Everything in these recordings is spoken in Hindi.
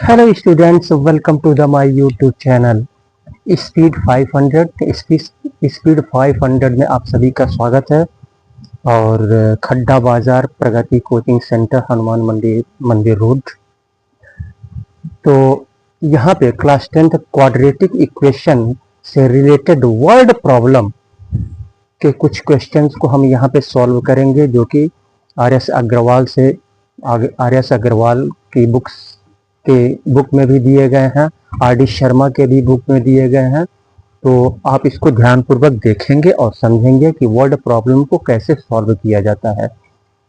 Hello students, welcome to the my YouTube channel speed 500। Speed 500 में आप सभी का स्वागत है। और खड्डा बाजार प्रगति कोचिंग सेंटर, हनुमान मंदिर रोड। तो यहाँ पे क्लास 10th क्वाड्रेटिक इक्वेशन से रिलेटेड वर्ड प्रॉब्लम के कुछ क्वेश्चंस को हम यहाँ पे सॉल्व करेंगे, जो कि आर एस अग्रवाल की बुक में भी दिए गए हैं, आर डी शर्मा के भी बुक में दिए गए हैं। तो आप इसको ध्यानपूर्वक देखेंगे और समझेंगे कि वर्ड प्रॉब्लम को कैसे सॉल्व किया जाता है।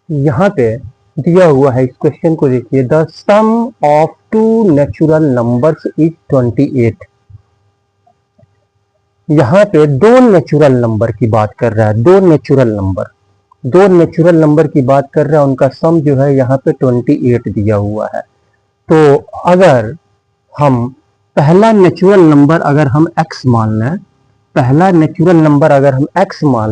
यहाँ पे दिया हुआ है, इस क्वेश्चन को देखिए। The sum of two natural numbers is 28। यहाँ पे दो नेचुरल नंबर की बात कर रहा है। दो नेचुरल नंबर की बात कर रहा है, उनका सम जो है यहाँ पे 28 दिया हुआ है। तो अगर हम पहला नेचुरल नंबर अगर हम x मान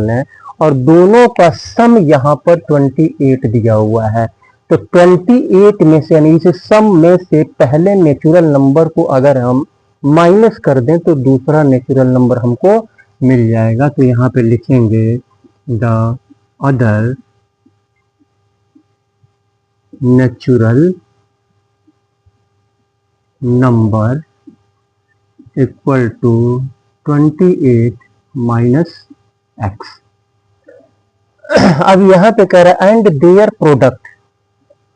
लें, और दोनों का सम यहाँ पर 28 दिया हुआ है, तो 28 में से, यानी इस सम में से पहले नेचुरल नंबर को अगर हम माइनस कर दें तो दूसरा नेचुरल नंबर हमको मिल जाएगा। तो यहाँ पे लिखेंगे the other natural number equal to 28 minus x. अब यहाँ पे कह रहा है एंड देयर प्रोडक्ट,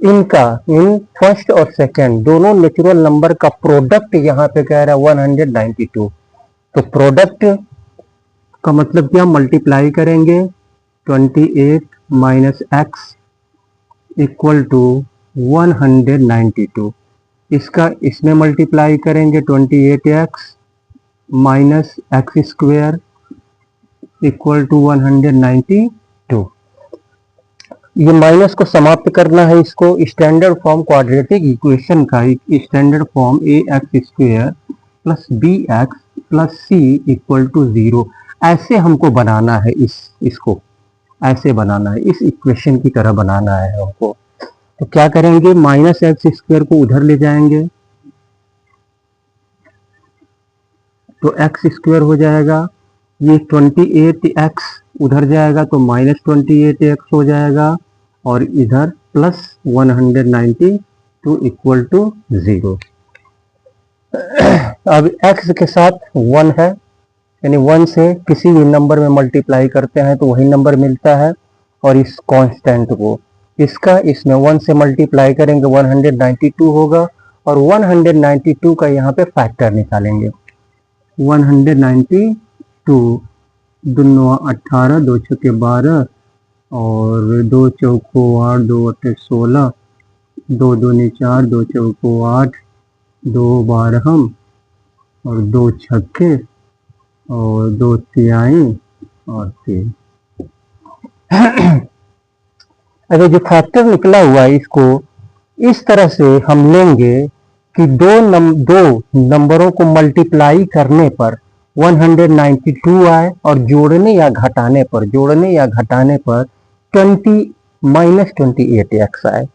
इन फर्स्ट और सेकंड दोनों नेचुरल नंबर का प्रोडक्ट यहाँ पे कह रहा है 192। तो प्रोडक्ट का मतलब क्या, मल्टीप्लाई करेंगे 28 माइनस एक्स इक्वल टू 192। इसका इसमें मल्टीप्लाई करेंगे 28x minus x square equal to 192। ये माइनस को समाप्त करना है। इसको स्टैंडर्ड फॉर्म क्वाड्रेटिक इक्वेशन का standard form ax square plus bx plus c equal to 0 ऐसे हमको बनाना है। इसको ऐसे बनाना है, इस इक्वेशन की तरह बनाना है हमको। तो क्या करेंगे, माइनस एक्स स्क्वायर को उधर ले जाएंगे तो एक्स स्क्वायर हो जाएगा। ये 28x उधर जाएगा तो माइनस 28x हो जाएगा, और इधर प्लस 192 इक्वल टू 0। अब x के साथ 1 है, यानी 1 से किसी भी नंबर में मल्टीप्लाई करते हैं तो वही नंबर मिलता है। और इस कांस्टेंट को इसमें 1 से मल्टीप्लाई करेंगे 192 होगा, और 192 का यहाँ पे फैक्टर निकालेंगे। 192 दुनो 18, 2 छक्के 12, और 2 चौको 8, 2 अट्ठे 16, 2 दूनी 4, 2 चौको 8, 2 12 और 2 छक्के और 2 तिहाई और 3। अगर जो फैक्टर निकला हुआ है, इसको इस तरह से हम लेंगे कि दो नंबरों को मल्टीप्लाई करने पर 192 आए, और जोड़ने या घटाने पर 20 माइनस 28x आए।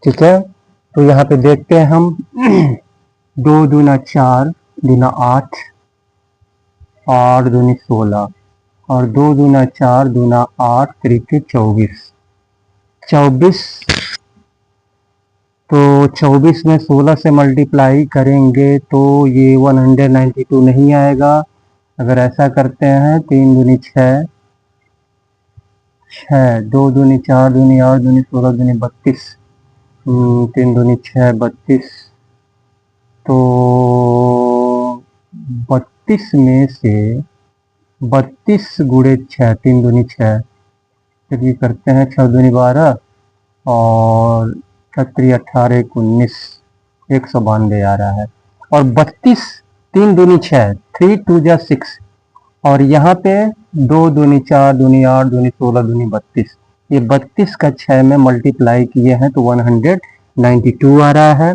ठीक है, तो यहाँ पे देखते हैं हम 2 दूना 4 दूना 8, 8 दूनी 16, और 2 दूना 4 दूना 8 त्रिके 24। तो 24 में 16 से मल्टीप्लाई करेंगे तो ये 192 नहीं आएगा। अगर ऐसा करते हैं 3 दूनी 6, 2 दूनी 4 दूनी 8 दूनी 16 दूनी 32, 3 दूनी 6 32। तो 32 में से 32 गुणे 6, 3 दूनी 6, फिर ये करते हैं 6 दूनी 12, और 18 19, 192 आ रहा है। और 32 3 दूनी 6, 3 2 जा 6, और यहाँ पे 2 दूनी 4 दूनी 8 दूनी 16 दूनी 32। ये 32 का 6 में मल्टीप्लाई किए हैं तो 192 आ रहा है।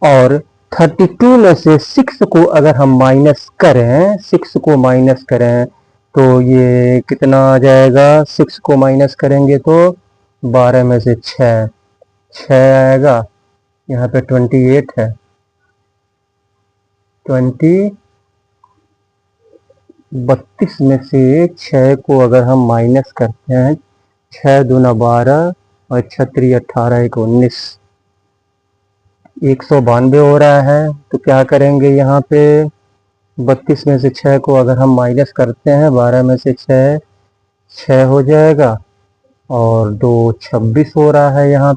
और 32 में से 6 को अगर हम माइनस करें तो ये कितना आ जाएगा। 6 को माइनस करेंगे तो 12 में से 6 आएगा, यहाँ पे 28 है, 32 में से 6 को अगर हम माइनस करते हैं, 6 दूना 12 और 6 3 18 1 19, 192 हो रहा है। तो क्या करेंगे यहाँ पे, 32 में से 6 को अगर हम माइनस करते हैं, 12 में से 6 हो जाएगा और 2 26 हो रहा है। यहाँ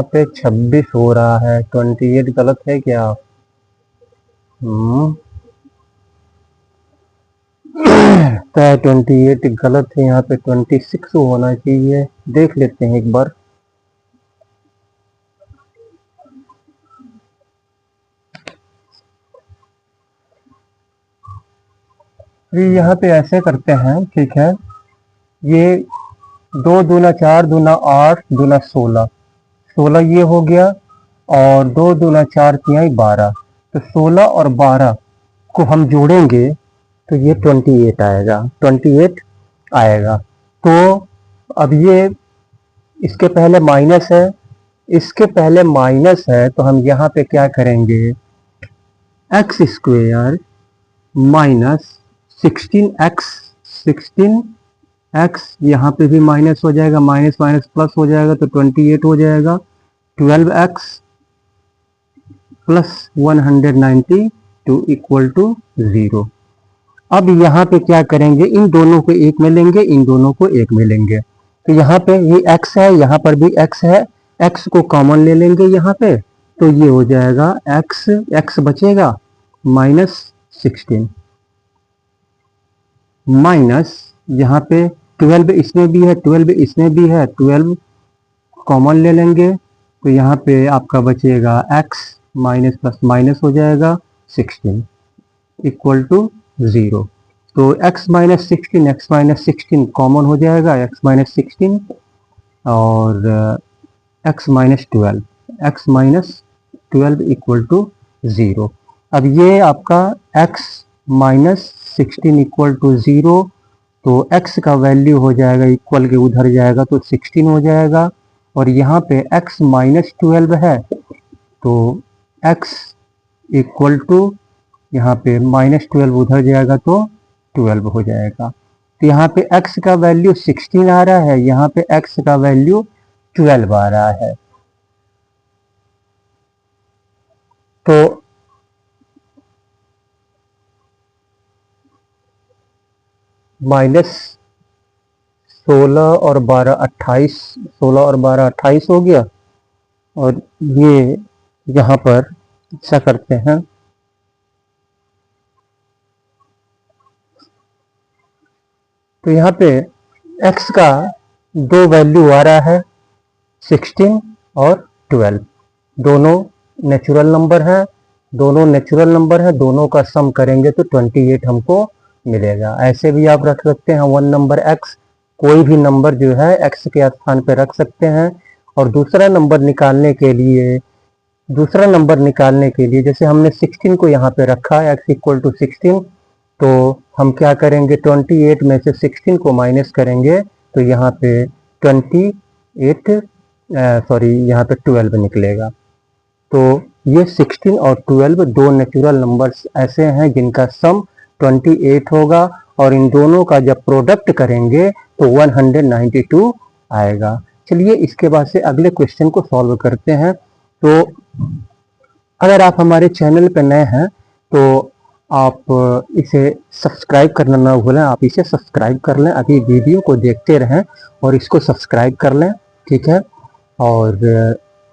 पे 26 हो रहा है। 28 गलत है क्या? तो 28 गलत है, यहाँ पे 26 होना चाहिए। देख लेते हैं एक बार। यहाँ पे ऐसे करते हैं, ठीक है। ये 2 दूना 4 दूना 8 दूना 16, 16 ये हो गया, और 2 दूना 4 तिहाई 12। तो 16 और 12 को हम जोड़ेंगे तो ये 28 आएगा, 28 आएगा। तो अब ये इसके पहले माइनस है, इसके पहले माइनस है, तो हम यहाँ पे क्या करेंगे, एक्स स्क्वेयर माइनस 16x यहाँ पे भी माइनस हो जाएगा, माइनस माइनस प्लस हो जाएगा तो 28 हो जाएगा। 12x plus 192 equal to 0। अब यहाँ पे क्या करेंगे, इन दोनों को एक में लेंगे, इन दोनों को एक में लेंगे। तो यहाँ पे ये x है, यहाँ पर भी x है, x को कॉमन ले लेंगे यहाँ पे, तो ये हो जाएगा x बचेगा -16 माइनस यहाँ पे 12 इसमें भी है, 12 इसमें भी है, 12 कॉमन ले लेंगे तो यहाँ पे आपका बचेगा x माइनस प्लस माइनस हो जाएगा 16 इक्वल टू 0। तो x माइनस 16 कॉमन हो जाएगा, x माइनस 16 और x माइनस 12 इक्वल टू 0। अब ये आपका x माइनस 16 इक्वल टू 0, तो x का वैल्यू हो जाएगा, इक्वल के उधर जाएगा तो 16 हो जाएगा, और यहाँ पे x माइनस 12 है तो x इक्वल टू यहाँ पे -12 उधर जाएगा तो 12 हो जाएगा। तो यहाँ पे x का वैल्यू 16 आ रहा है, यहाँ पे x का वैल्यू 12 आ रहा है। तो -16 और 12 28, 16 और 12 28 हो गया, और ये यहाँ पर ऐसा करते हैं, तो यहाँ पे x का दो वैल्यू आ रहा है, 16 और 12। दोनों नेचुरल नंबर है, दोनों का सम करेंगे तो 28 हमको मिलेगा। ऐसे भी आप रख सकते हैं 1 नंबर x, कोई भी नंबर जो है x के स्थान पे रख सकते हैं। और दूसरा नंबर निकालने के लिए जैसे हमने 16 को यहाँ पे रखा x इक्वल टू 16, तो हम क्या करेंगे, 28 में से 16 को माइनस करेंगे तो यहाँ पे 12 निकलेगा। तो ये 16 और 12 दो नेचुरल नंबर्स ऐसे हैं जिनका सम 28 होगा, और इन दोनों का जब प्रोडक्ट करेंगे तो 192 आएगा। चलिए इसके बाद से अगले क्वेश्चन को सॉल्व करते हैं। तो अगर आप हमारे चैनल पर नए हैं तो आप इसे सब्सक्राइब करना ना भूलें, आप इसे सब्सक्राइब कर लें, अभी वीडियो को देखते रहें और इसको सब्सक्राइब कर लें, ठीक है। और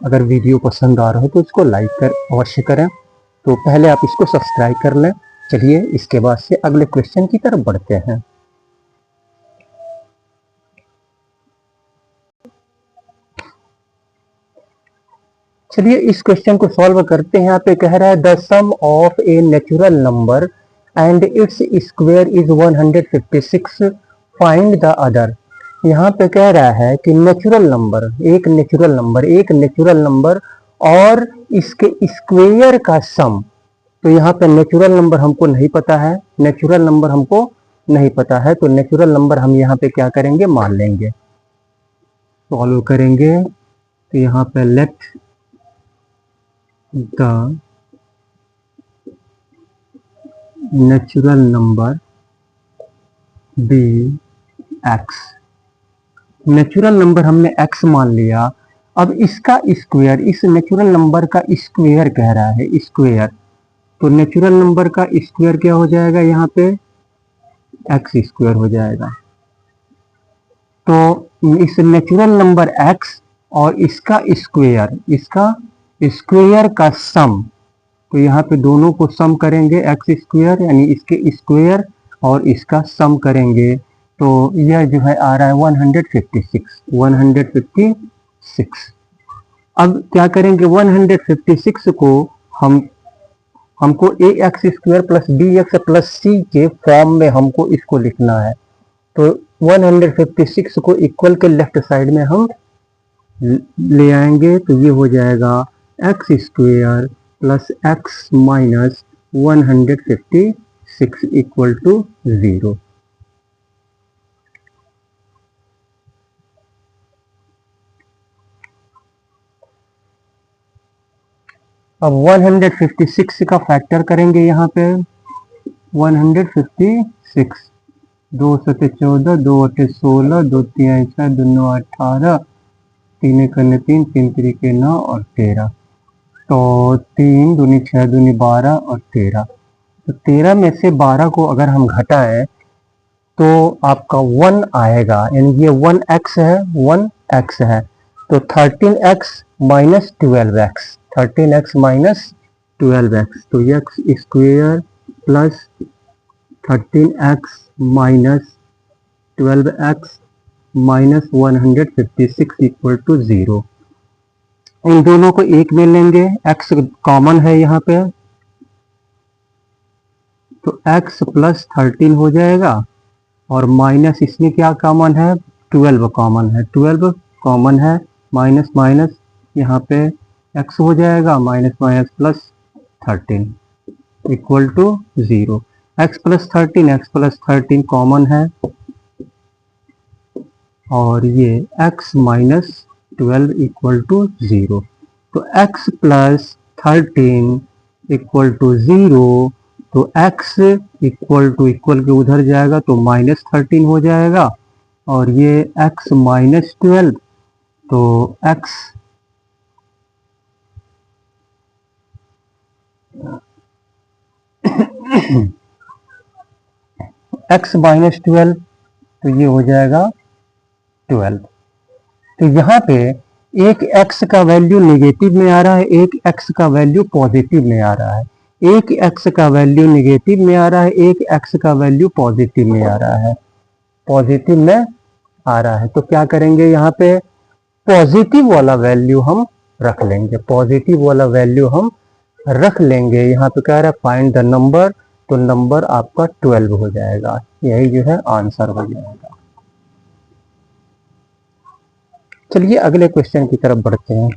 अगर वीडियो पसंद आ रहा हो तो इसको लाइक कर अवश्य करें। तो पहले आप इसको सब्सक्राइब कर लें। चलिए इसके बाद से अगले क्वेश्चन की तरफ बढ़ते हैं। चलिए इस क्वेश्चन को सॉल्व करते हैं। यहाँ पे कह रहा है the sum of a natural number and its square is 156, find the other. यहाँ पे कह रहा है कि एक नेचुरल नंबर और इसके स्क्वायर का सम। तो यहाँ पे नेचुरल नंबर हमको नहीं पता है, तो नेचुरल नंबर हम यहाँ पे क्या करेंगे, मान लेंगे, सॉल्व करेंगे। तो यहाँ पे let the natural number be x. Natural number हमने x मान लिया। अब इसका स्क्वायर, इस नेचुरल नंबर का स्क्वायर कह रहा है, स्क्वायर। तो नेचुरल नंबर का स्क्वायर क्या हो जाएगा, यहाँ पे एक्स स्क्वायर हो जाएगा। तो इस नेचुरल नंबर x और इसका स्क्वायर का सम, तो यहाँ पे दोनों को सम करेंगे, एक्स स्क्वायर यानी इसके स्क्वायर और इसका सम करेंगे, तो यह जो है आ रहा है 156। अब क्या करेंगे, 156 को हमको a x square plus b x plus c के फॉर्म में हमको इसको लिखना है। तो 156 को इक्वल के लेफ्ट साइड में हम ले आएंगे, तो ये हो जाएगा x square plus x minus 156 equal to 0। अब 156 का फैक्टर करेंगे यहाँ पे, 156, 2 7 14, 2 8 16, 2 3 6, 2 9 18, 3 1 3, 3 3 9 और 13। तो 3 दूनी 6 दूनी 12 और 13। तो 13 में से 12 को अगर हम घटाएं तो आपका 1 आएगा, यानी ये 1x है, 1x है। तो 13x minus 12x, 13x minus 12x, तो x square plus 13x minus 12x minus 156 equal to 0। इन दोनों को एक में लेंगे, x कॉमन है यहाँ पे, तो x प्लस 13 हो जाएगा, और माइनस इसमें क्या कॉमन है, 12 कॉमन है, 12 कॉमन है, माइनस माइनस यहाँ पे x हो जाएगा, minus minus plus 13 equal to 0। x plus 13 common है, और ये x माइनस 12 इक्वल टू 0। तो x प्लस 13 इक्वल टू 0, तो x इक्वल के उधर जाएगा तो माइनस 13 हो जाएगा, और ये x माइनस 12, तो x माइनस 12, तो ये हो जाएगा 12। तो यहाँ पे एक x का वैल्यू नेगेटिव में आ रहा है, एक x का वैल्यू पॉजिटिव में आ रहा है, एक x का वैल्यू नेगेटिव में आ रहा है, एक x का वैल्यू पॉजिटिव में आ रहा है, पॉजिटिव में आ रहा है। तो क्या करेंगे, यहाँ पे पॉजिटिव वाला वैल्यू हम रख लेंगे, पॉजिटिव वाला वैल्यू हम रख लेंगे। यहाँ पे कह रहा है फाइंड द नंबर, तो नंबर आपका 12 हो जाएगा, यही जो है आंसर हो जाएगा। चलिए अगले क्वेश्चन की तरफ बढ़ते हैं।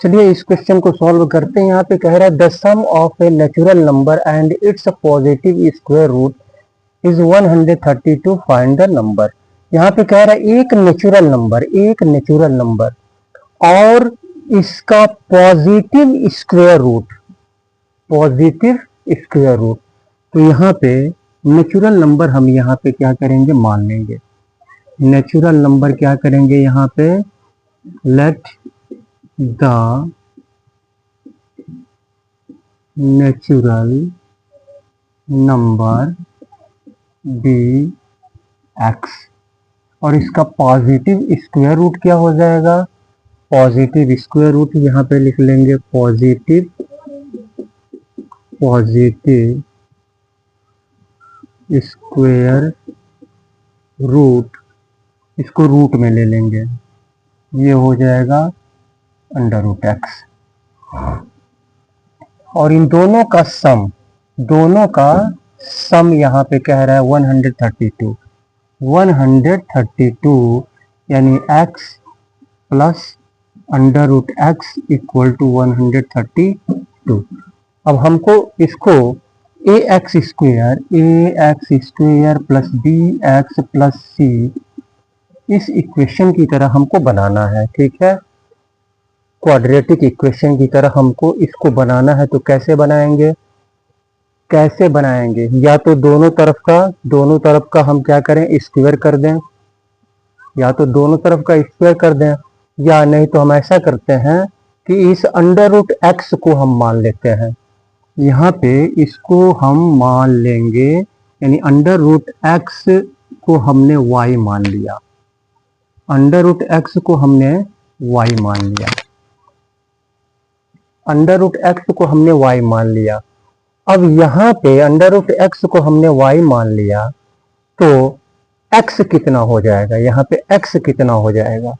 चलिए इस क्वेश्चन को सॉल्व करते हैं। यहाँ पे कह रहा है the sum of a natural number and its positive square root is 132, find the number. यहाँ पे कह रहा है एक नेचुरल नंबर और इसका पॉजिटिव स्क्वायर रूट, तो यहाँ पे नेचुरल नंबर हम यहाँ पे क्या करेंगे, मान लेंगे। नेचुरल नंबर क्या करेंगे, यहाँ पे let the natural number be x, और इसका पॉजिटिव स्क्वायर रूट क्या हो जाएगा, पॉजिटिव स्क्वायर रूट यहाँ पे लिख लेंगे, पॉजिटिव स्क्वायर रूट, इसको रूट में ले लेंगे, ये हो जाएगा अंडर रूट एक्स, और इन दोनों का सम यहाँ पे कह रहा है 132, यानी x plus under root x equal to 132। अब हमको इसको a x square plus b x plus c इस इक्वेशन की तरह हमको बनाना है, ठीक है। क्वाड्रेटिक इक्वेशन की तरह हमको इसको बनाना है। तो कैसे बनाएंगे, कैसे बनाएंगे? या तो दोनों तरफ का हम क्या करें, स्क्वायर कर दें, या तो दोनों तरफ का स्क्वायर कर दें, या नहीं तो हम ऐसा करते हैं कि इस अंडर रूट एक्स को हम मान लेते हैं। यहाँ पे इसको हम मान लेंगे, यानी अंडर रूट एक्स को हमने y मान लिया, अंडर रूट एक्स को हमने y मान लिया, अंडर रूट एक्स को हमने y मान लिया। अब यहाँ पे अंडर रूट एक्स को हमने y मान लिया, तो x कितना हो जाएगा, यहाँ पे x कितना हो जाएगा,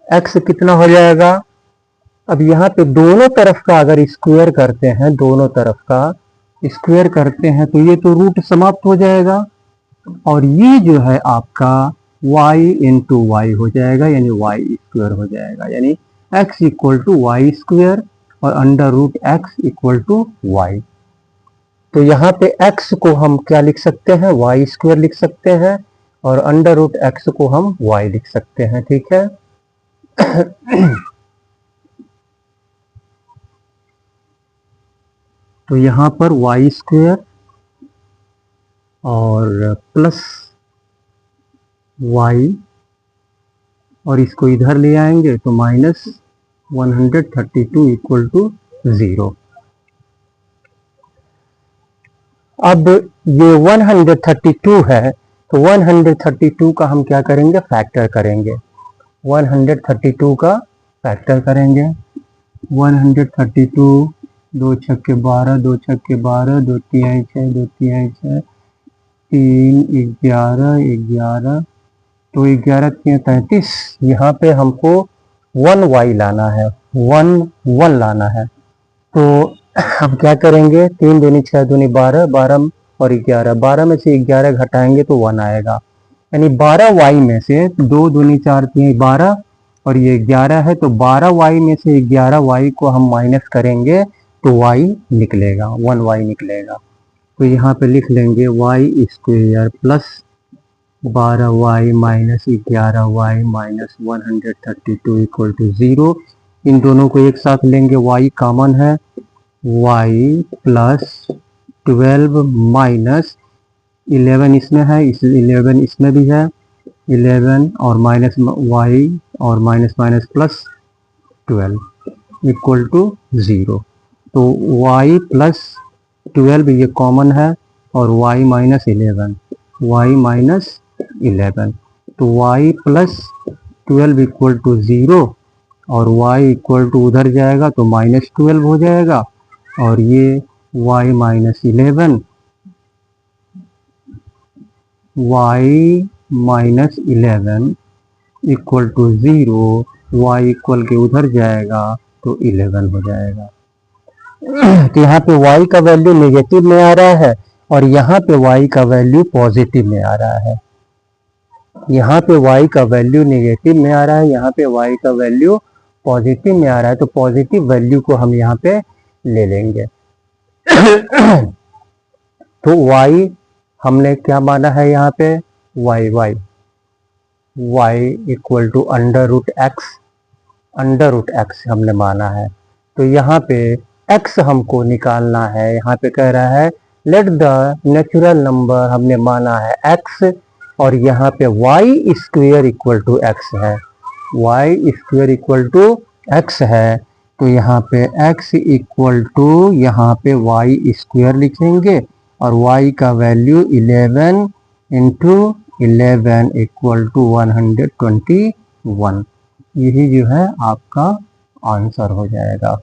x कितना हो जाएगा। अब यहाँ पे दोनों तरफ का अगर स्क्वायर करते हैं, दोनों तरफ का स्क्वायर करते हैं, तो ये तो रूट समाप्त हो जाएगा, और ये जो है आपका y इंटू वाई हो जाएगा, यानी y स्क्वायर हो जाएगा, यानी x equal to y square और under root x equal to y. तो यहाँ पे x को हम क्या लिख सकते हैं, वाई स्क्वायर लिख सकते हैं, और अंडर रूट एक्स को हम y लिख सकते हैं, ठीक है। तो यहाँ पर वाई स्क्वायर और प्लस y, और इसको इधर ले आएंगे तो माइनस 132 इक्वल टू 0। अब ये 132 है, तो 132 का हम क्या करेंगे, फैक्टर करेंगे, 132 का फैक्टर करेंगे। 132 दो छक्के 12, दो छक्के 12, दो तिहाई 6, दो तिहाई 6, 3 11 11, तो 11 3 33। यहाँ पे हमको 1y लाना है, 1 लाना है। तो हम क्या करेंगे, 3 दूनी 6 दूनी 12, 12 और 11, 12 में से 11 घटाएंगे तो 1 आएगा, यानी 12y में से 2 दूनी 4 3 12 और ये 11 है, तो 12y में से 11y को हम माइनस करेंगे तो y निकलेगा, 1y निकलेगा। तो यहाँ पे लिख लेंगे y square plus 12y minus 11y minus 132 equal to 0। इन दोनों को एक साथ लेंगे, y कॉमन है, y प्लस 12 माइनस 11 इसमें है, 11 इसमें भी है, 11 और माइनस y और minus minus plus 12 equal to 0। तो y प्लस 12 ये कॉमन है, और y माइनस 11, y माइनस 11, तो y प्लस 12 इक्वल टू 0, और y इक्वल टू उधर जाएगा तो माइनस 12 हो जाएगा, और ये y minus 11, y minus 11 equal to 0, y equal के उधर जाएगा तो 11 हो जाएगा। तो यहाँ पे y का वैल्यू नेगेटिव में आ रहा है, और यहाँ पे y का वैल्यू पॉजिटिव में आ रहा है। यहाँ पे y का वैल्यू नेगेटिव में आ रहा है, यहाँ पे y का वैल्यू पॉजिटिव में आ रहा है, तो पॉजिटिव वैल्यू को हम यहाँ पे ले लेंगे। तो y हमने क्या माना है यहाँ पे, y equal to under root x हमने माना है। तो यहाँ पे x हमको निकालना है, यहाँ पे कह रहा है लेट द नेचुरल नंबर, हमने माना है x, और यहाँ पे y square equal to x है, y square equal to x है। तो यहाँ पे x इक्वल टू यहाँ पे y स्क्वायर लिखेंगे, और y का वैल्यू 11 इंटू 11 इक्वल टू 121। यही जो है आपका आंसर हो जाएगा।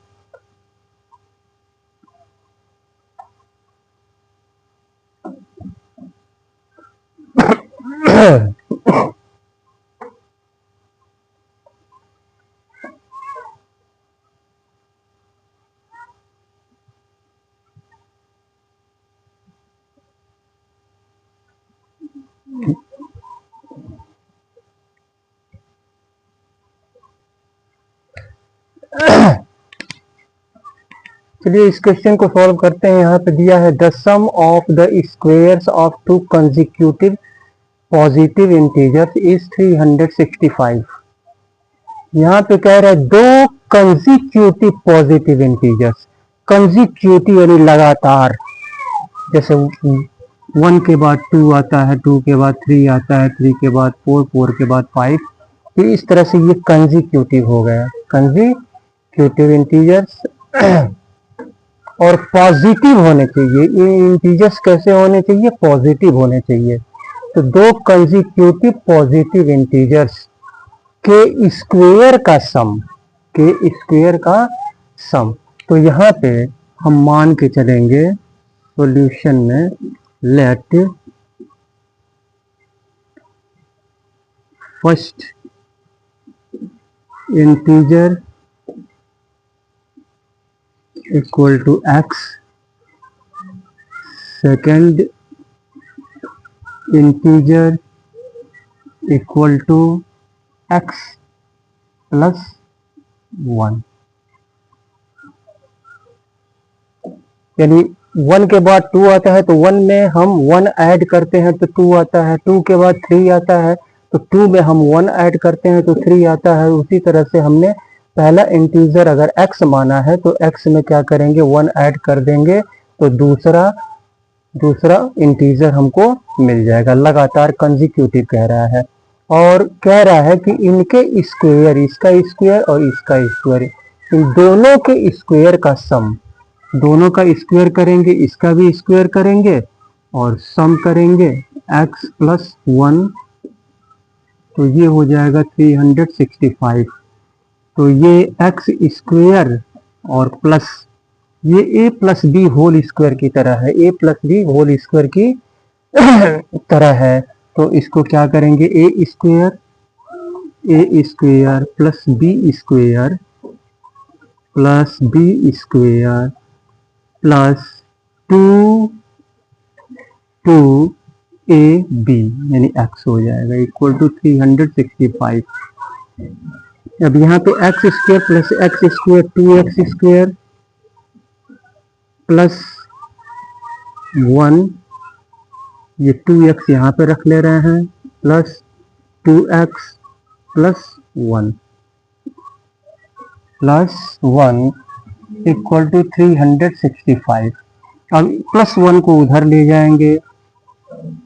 चलिए इस क्वेश्चन को सॉल्व करते हैं। यहाँ पे दिया है the sum of the squares of two consecutive positive integers is 365। यहाँ पे कह रहा है दो कंजिक्यूटिव पॉजिटिव इंटीजर्स, कंजिक्यूटिव यानी लगातार, जैसे 1 के बाद 2 आता है, 2 के बाद 3 आता है, 3 के बाद 4, 4 के बाद 5, तो इस तरह से ये कंजिक्यूटिव हो गया, कंजिक्यूटिव इंटीजर्स। और पॉजिटिव होने चाहिए, ये इंटीजर्स कैसे होने चाहिए, पॉजिटिव होने चाहिए। तो दो कंजिक्यूटिव पॉजिटिव इंटीजर्स के स्क्वायर का सम, के स्क्वायर का सम। तो यहाँ पे हम मान के चलेंगे सॉल्यूशन में, let first integer equal to x, second integer equal to x plus 1। यानी 1 के बाद 2 आता है तो 1 में हम 1 ऐड करते हैं तो 2 आता है, 2 के बाद 3 आता है तो 2 में हम 1 ऐड करते हैं तो 3 आता है। उसी तरह से हमने पहला इंटीजर अगर x माना है तो x में क्या करेंगे, 1 ऐड कर देंगे तो दूसरा इंटीजर हमको मिल जाएगा। लगातार कंजिक्यूटिव कह रहा है, और कह रहा है कि इनके स्क्वायर, इसका स्क्वायर और इसका स्क्वायर, इन दोनों के स्क्वायर का सम, दोनों का स्क्वायर करेंगे, इसका भी स्क्वायर करेंगे और सम करेंगे x प्लस 1, तो ये हो जाएगा 365। तो ये x स्क्वायर और प्लस ये a plus B whole square की तरह है, a plus B whole square की तरह है। तो इसको क्या करेंगे, a square plus b square plus b square plus 2ab यानी x हो जाएगा इक्वल टू 365। अब यहाँ पे x square plus x square 2x square plus 1, ये 2x यहाँ पे रख ले रहे हैं, plus 2x plus 1 equal to 365। अब प्लस 1 को उधर ले जाएंगे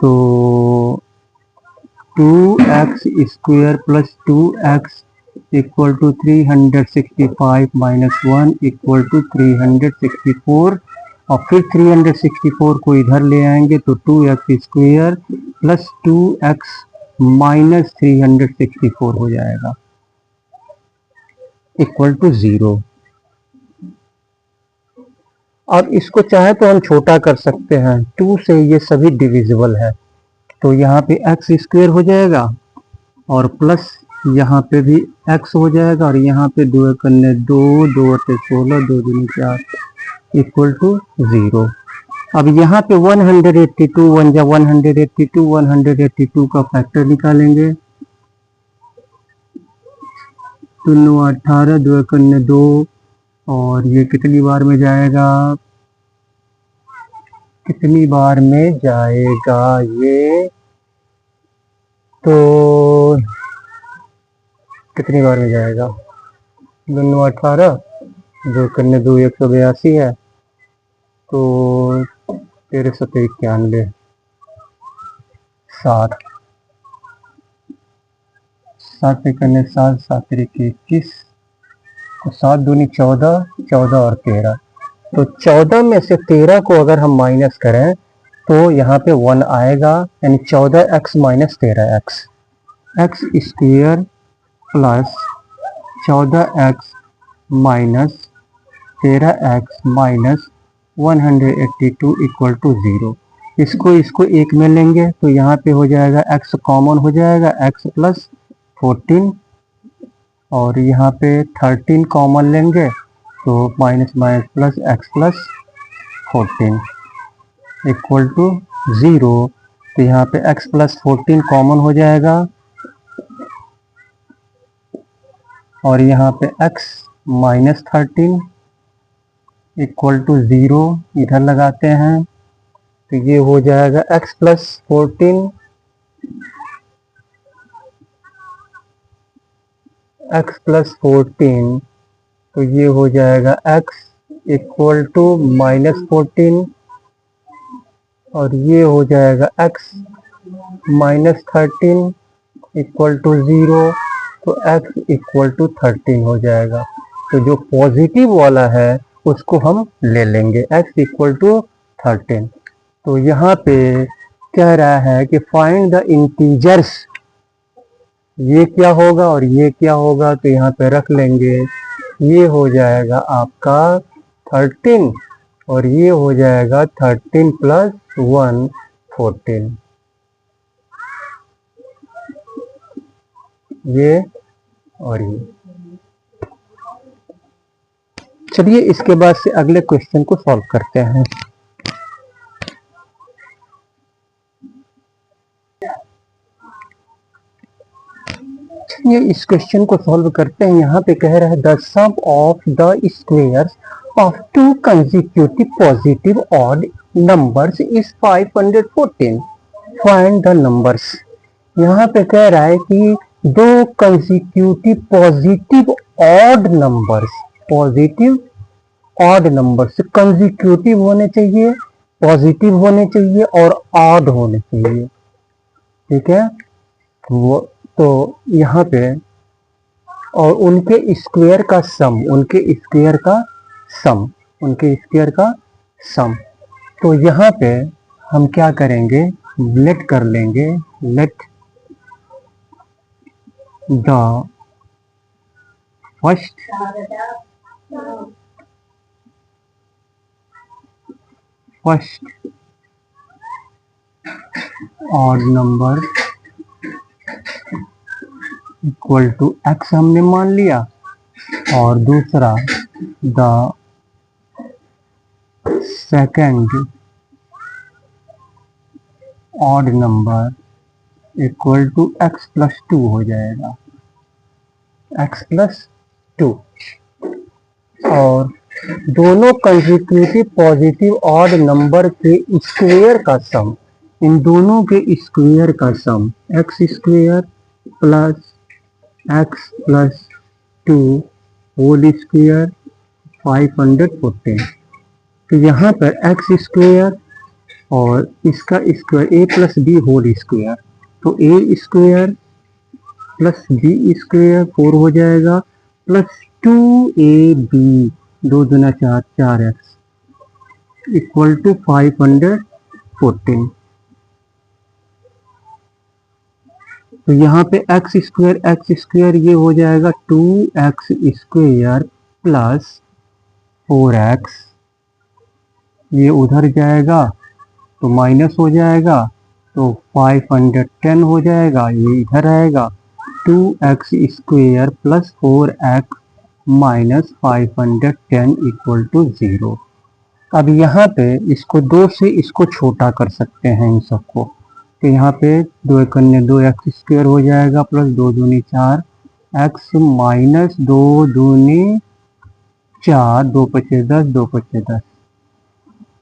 तो 2x square plus 2x equal to 365 minus 1 equal to 364, और फिर 364 को इधर ले आएंगे तो 2x square plus 2x minus 364 हो जाएगा इक्वल टू 0। और इसको चाहे तो हम छोटा कर सकते हैं, 2 से ये सभी डिविजिबल है, तो यहाँ पे x स्क्वायर हो जाएगा और प्लस यहाँ पे भी x हो जाएगा, और यहाँ पे 2 करने 2, 2 8 16, 2 दूनी 4 इक्वल टू 0। अब यहाँ पे 182 1 जा 182 का फैक्टर निकालेंगे, 2 18, 2 करने 2, और ये कितनी बार में जाएगा, कितनी बार में जाएगा ये, तो कितनी बार में जाएगा, 2 18, 2 करने 2 182 है, तो 1391 60, 7 करने 7, 7 21, तो 7 दूनी 14, 14 और 13, तो 14 में से 13 को अगर हम माइनस करें तो यहाँ पे 1 आएगा, यानी 14x minus 13x, x square plus 14x minus 13x minus 182 equal to 0। इसको एक में लेंगे तो यहाँ पे हो जाएगा x कॉमन हो जाएगा, x प्लस 14, और यहाँ पे 13 कॉमन लेंगे तो minus minus plus x plus 14 equal to 0। तो यहाँ पे x प्लस 14 कॉमन हो जाएगा, और यहाँ पे x माइनस 13 इक्वल टू 0 इधर लगाते हैं तो ये हो जाएगा x प्लस 14 x प्लस 14, तो ये हो जाएगा x इक्वल टू -14 और ये हो जाएगा x -13 इक्वल टू 0, तो x इक्वल टू 13 हो जाएगा। तो जो पॉजिटिव वाला है उसको हम ले लेंगे, x इक्वल टू 13। तो यहाँ पे कह रहा है कि फाइंड द इंटीजर्स, ये क्या होगा और ये क्या होगा, तो यहाँ पे रख लेंगे। ये हो जाएगा आपका 13 और ये हो जाएगा 13 प्लस 1 14, ये और ये। चलिए इसके बाद से अगले क्वेश्चन को सॉल्व करते हैं। चलिए इस क्वेश्चन को सॉल्व करते हैं। यहाँ पे कह रहा है the sum of the squares of two consecutive positive odd numbers is 514, find the numbers. यहाँ पे कह रहा है कि दो consecutive positive odd numbers, positive odd numbers consecutive होने चाहिए, पॉजिटिव होने चाहिए और ऑड होने चाहिए, ठीक है। वो तो यहाँ पे और उनके स्क्वायर का सम, उनके स्क्वायर का सम, उनके स्क्वायर का सम। तो यहाँ पे हम क्या करेंगे, लेट कर लेंगे, let the first odd number equal to x हमने मान लिया, और दूसरा the second odd number equal to x plus 2 हो जाएगा, x प्लस 2। और दोनों कंसेक्यूटिव पॉजिटिव ऑड नंबर के स्क्वायर का सम, इन दोनों के स्क्वायर का sum x square plus x plus 2 whole square 514। तो यहाँ पर x स्क्वायर और इसका square a plus B whole square, तो a square plus B square 4 हो जाएगा, प्लस 2ab 2 दूना 4, 4x इक्वल टू 514। तो यहाँ पे x स्क्वायर ये हो जाएगा 2x स्क्वायर प्लस 4x, ये उधर जाएगा तो माइनस हो जाएगा, तो 510 हो जाएगा, ये इधर आएगा 2x square plus 4x minus 510 equal to 0। अब यहाँ पे इसको 2 से इसको छोटा कर सकते हैं इन सबको, तो यहाँ पे 2 कन्ने 2x स्क्वायर हो जाएगा प्लस 2 दूनी 4 x माइनस 2 दूनी 4, 2 पचे 10, 2 पचे 10।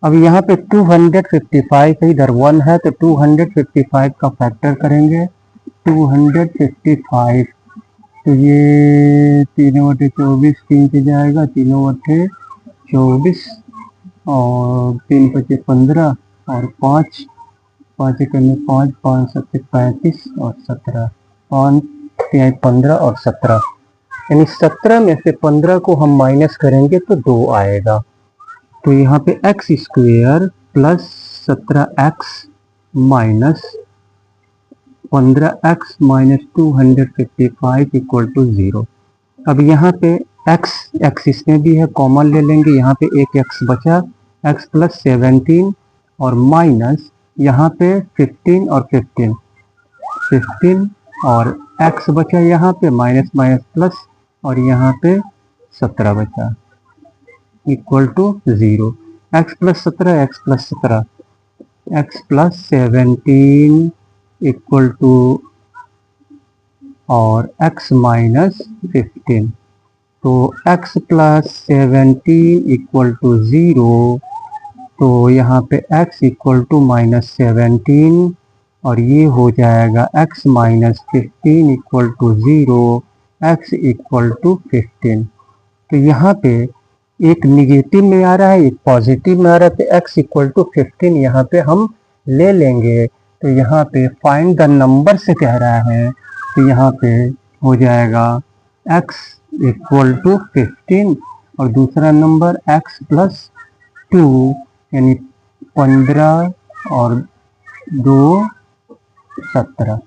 अब यहाँ पे 255 है, इधर 1 है, तो 255 का फैक्टर करेंगे, 255, तो ये 3/24 3 से जाएगा, 3/24 और 3 पचे 15 और 5 करने 5, 5 7 35 और 17, 5 15 और 17, यानी 17 में से 15 को हम माइनस करेंगे तो 2 आएगा। तो यहाँ पे x square plus 17x minus 15x minus 255 equal to 0। अब यहाँ पे x इसमें भी है, कॉमन ले लेंगे, यहाँ पे एक x बचा, x प्लस 17 और माइनस यहाँ पे 15 और 15 और x बचा यहाँ पे माइनस माइनस प्लस, और यहाँ पे 17 बचा equal to 0। x plus 17 x plus 17 x plus 17 equal to और x माइनस 15, तो x प्लस 17 इक्वल टू 0, तो यहाँ पे x इक्वल टू माइनस 17 और ये हो जाएगा x minus 15 equal to 0, x equal to 15। तो यहाँ पे एक निगेटिव में आ रहा है, एक पॉजिटिव में आ रहा है, तो x इक्वल टू 15 यहाँ पे हम ले लेंगे। तो यहाँ पे फाइंड द नंबर से कह रहा है, तो यहाँ पे हो जाएगा x इक्वल टू 15 और दूसरा नंबर x प्लस 2 यानी 15 और 2 17।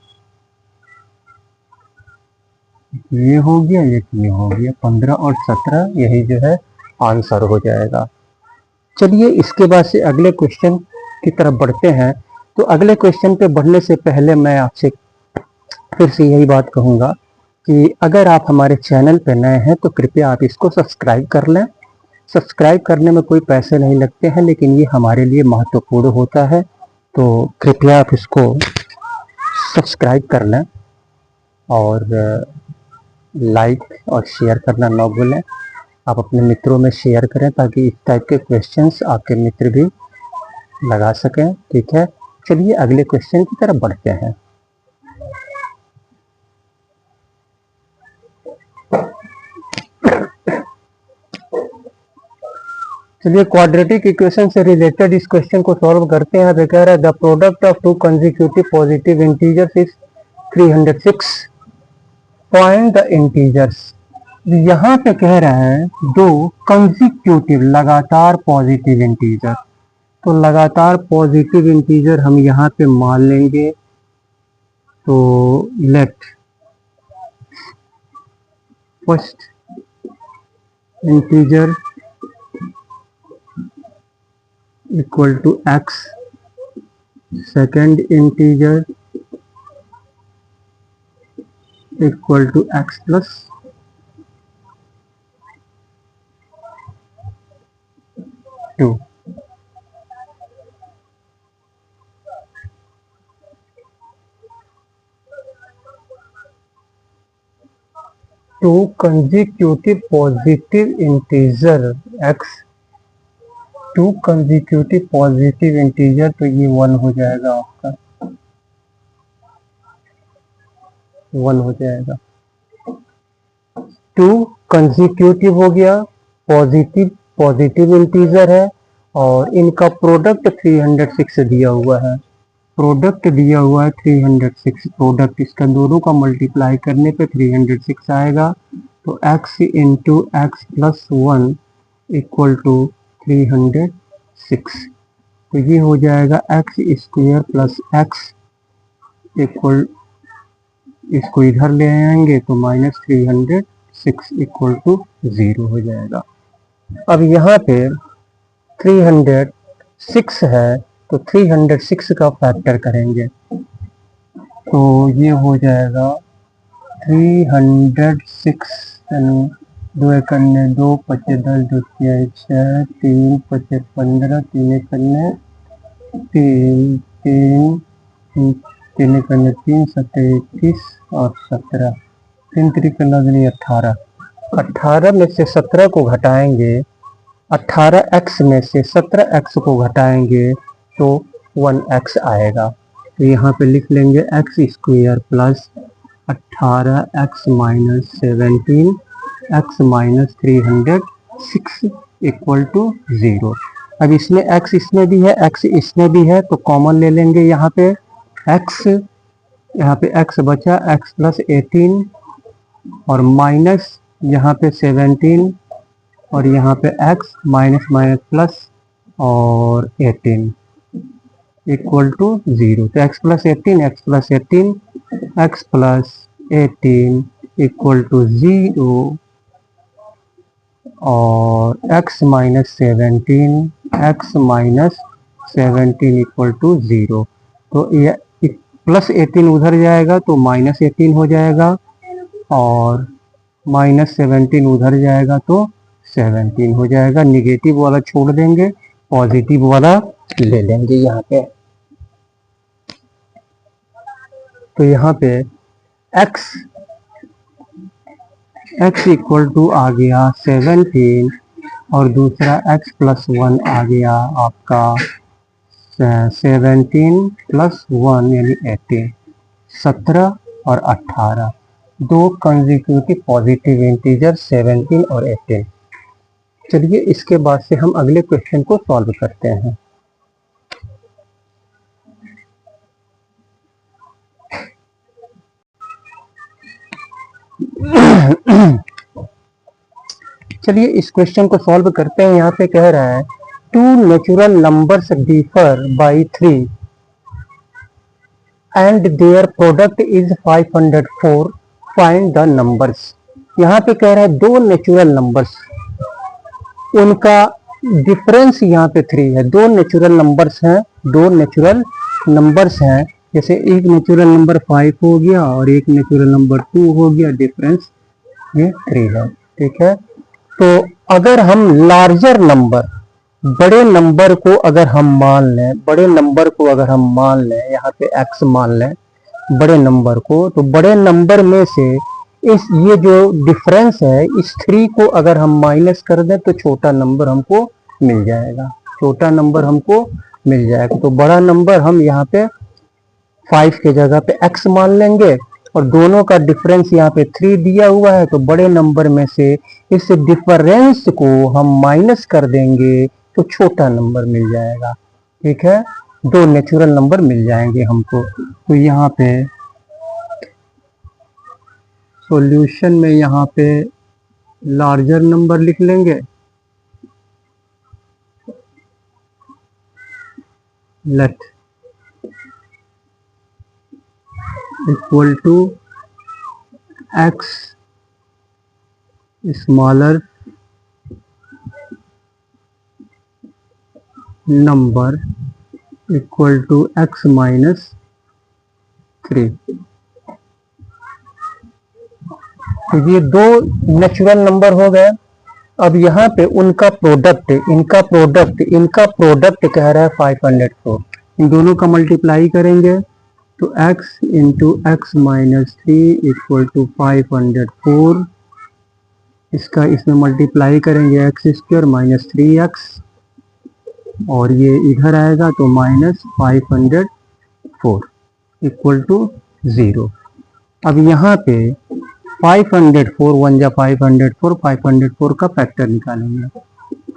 ये हो गया, ये हो गया, 15 और 17 यही जो है आंसर हो जाएगा। चलिए इसके बाद से अगले क्वेश्चन की तरफ बढ़ते हैं। तो अगले क्वेश्चन पे बढ़ने से पहले मैं आपसे फिर से यही बात कहूँगा कि अगर आप हमारे चैनल पे नए हैं तो कृपया आप इसको सब्सक्राइब कर लें। सब्सक्राइब करने में कोई पैसे नहीं लगते हैं, लेकिन ये हमारे लिए महत्वपूर्ण होता है, तो कृपया आप इसको सब्सक्राइब कर लें और लाइक और शेयर करना ना भूलें। आप अपने मित्रों में शेयर करें ताकि इस टाइप के क्वेश्चंस आपके मित्र भी लगा सकें। ठीक है, चलिए अगले क्वेश्चन की तरफ बढ़ते हैं। चलिए क्वाड्रेटिक इक्वेशन से रिलेटेड इस क्वेश्चन को सॉल्व करते हैं। कह रहा है the product of two consecutive positive integers is 306। Find the integers. यहाँ पे कह रहा है दो कंसेक्यूटिव लगातार पॉजिटिव इंटीजर, तो लगातार पॉजिटिव इंटीजर हम यहाँ पे मान लेंगे। तो let first integer equal to x, second integer equal to x plus 2। Two consecutive positive integer x, two consecutive positive integer, तो ये 1 हो जाएगा, आपका 1 हो जाएगा। टू कंसेक्यूटिव हो गया, पॉजिटिव इंटीजर है और इनका प्रोडक्ट 306 दिया हुआ है। प्रोडक्ट दिया हुआ है 306, प्रोडक्ट इसका दोनों का मल्टीप्लाई करने पे 306 आएगा। तो x into x plus 1 equal to 306। तो ये हो जाएगा x square plus x equal, इसको इधर ले आएंगे तो माइनस 306 इक्वल टू 0 हो जाएगा। अब यहाँ पे 306 है तो 306 का फैक्टर करेंगे तो ये हो जाएगा 306 यानी 2 एकन्ने 2, 5 10, 2 6, 3 5 15, 3 एकन्ने 3, 3 एकन्ने 3, 7 21 और 17, 3 त्रिक 18। 18 में से 17 को घटाएंगे, 18x में से 17x को घटाएंगे तो 1x आएगा। तो यहाँ पे लिख लेंगे x square plus 18x minus 17 x minus 306 equal to 0। अब इसमें x इसमें भी है, x इसमें भी है, तो कॉमन ले लेंगे यहाँ पे x, यहाँ पे x बचा x प्लस 18 और माइनस यहाँ पे 17 और यहाँ पे x माइनस माइनस प्लस और 18 इक्वल टू 0। तो x plus 18 x plus 18 x plus 18 equal to 0 और x माइनस 17 इक्वल टू 0। तो ये प्लस 18 उधर जाएगा तो माइनस 18 हो जाएगा और माइनस 17 उधर जाएगा तो 17 हो जाएगा। निगेटिव वाला छोड़ देंगे, पॉजिटिव वाला ले लेंगे यहाँ पे। तो यहाँ पे x इक्वल टू आ गया 17 और दूसरा x प्लस 1 आ गया आपका 17 प्लस 1 यानी 18, 17 और 18। दो कंसेक्यूटिव पॉजिटिव इंटीजर 17 और 18। चलिए इसके बाद से हम अगले क्वेश्चन को सॉल्व करते हैं। चलिए इस क्वेश्चन को सॉल्व करते हैं। यहाँ पे कह रहा है two natural numbers differ by 3 and their product is 504, find the numbers. यहाँ पे कह रहा है दो नेचुरल नंबर्स, उनका डिफरेंस यहाँ पे 3 है। दो नेचुरल नंबर्स हैं, दो नेचुरल नंबर्स हैं, जैसे एक नेचुरल नंबर 5 हो गया और एक नेचुरल नंबर 2 हो गया, डिफरेंस ये 3 है। ठीक है, तो अगर हम लार्जर नंबर, बड़े नंबर को अगर हम मान लें, बड़े नंबर को अगर हम मान लें, यहाँ पे x मान लें बड़े नंबर को, तो बड़े नंबर में से इस ये जो डिफरेंस है इस 3 को अगर हम माइनस कर दें तो छोटा नंबर हमको मिल जाएगा, छोटा नंबर हमको मिल जाएगा। तो बड़ा नंबर हम यहाँ पे 5 के जगह पे x मान लेंगे और दोनों का डिफरेंस यहाँ पे 3 दिया हुआ है, तो बड़े नंबर में से इस डिफरेंस को हम माइनस कर देंगे तो छोटा नंबर मिल जाएगा। ठीक है, दो नेचुरल नंबर मिल जाएंगे हमको। तो यहाँ पे सॉल्यूशन में यहाँ पे लार्जर नंबर लिख लेंगे, let equal to x smaller number equal to x minus 3। तो ये दो नेचुरल नंबर हो गए। अब यहाँ पे उनका प्रोडक्ट, इनका प्रोडक्ट कह रहा है 504। इन दोनों का मल्टीप्लाई करेंगे तो x into x minus 3 equal to 504। इसका इसमें मल्टीप्लाई करेंगे एक्स स्क्वायर माइनस 3x और ये इधर आएगा तो माइनस 504 इक्वल टू 0। अब यहाँ पे 504 1 जा 504 का फैक्टर निकालेंगे।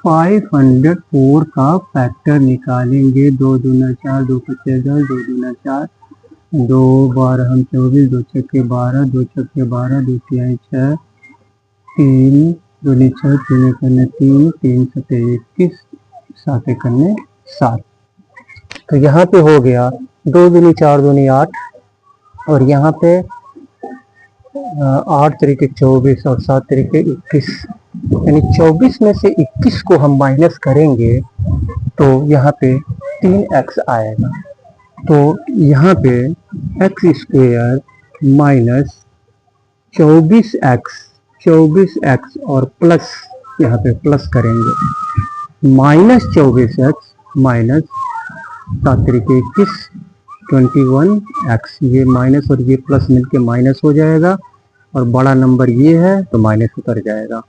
504 का फैक्टर निकालेंगे, 2 दूना 4, 2 पच्चे 10, 2 दूना 4, 2 12 हम 24, 2 छक्के 12, 2 छक्के 12, 2 तिहाई 6, 3 दूनी 6, 3 करने 3, 3 सते 21, 7 करने 7। तो यहाँ पे हो गया 2 दूनी 4 दूनी 8 और यहाँ पे 8 तरीके 24 और 7 तरीके 21, यानी 24 में से 21 को हम माइनस करेंगे तो यहाँ पे 3x आएगा। तो यहाँ पे एक्स स्क्वायर माइनस 24x और प्लस, यहाँ पे प्लस करेंगे, माइनस 24x माइनस 7 तरीके 21 21x, ये माइनस और ये प्लस मिलके माइनस हो जाएगा और बड़ा नंबर ये है तो माइनस उतर जाएगा,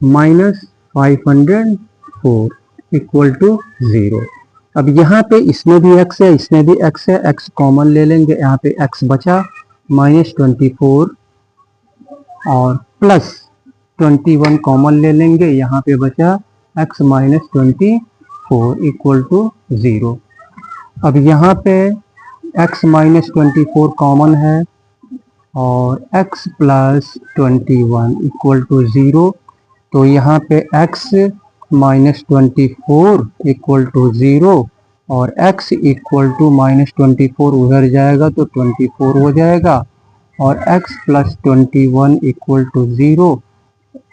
माइनस 504 इक्वल टू 0। अब यहाँ पे इसमें भी x है, इसमें भी x है, x कॉमन ले लेंगे, यहाँ पे x बचा माइनस 24 और प्लस 21 कॉमन ले लेंगे, यहाँ पे बचा x माइनस 24 इक्वल टू 0। अब यहाँ पे x माइनस 24 कॉमन है और x प्लस 21 इक्वल टू 0। तो यहाँ पे x माइनस 24 इक्वल टू 0 और x इक्वल टू माइनस 24 उधर जाएगा तो 24 हो जाएगा और x plus 21 equal to 0,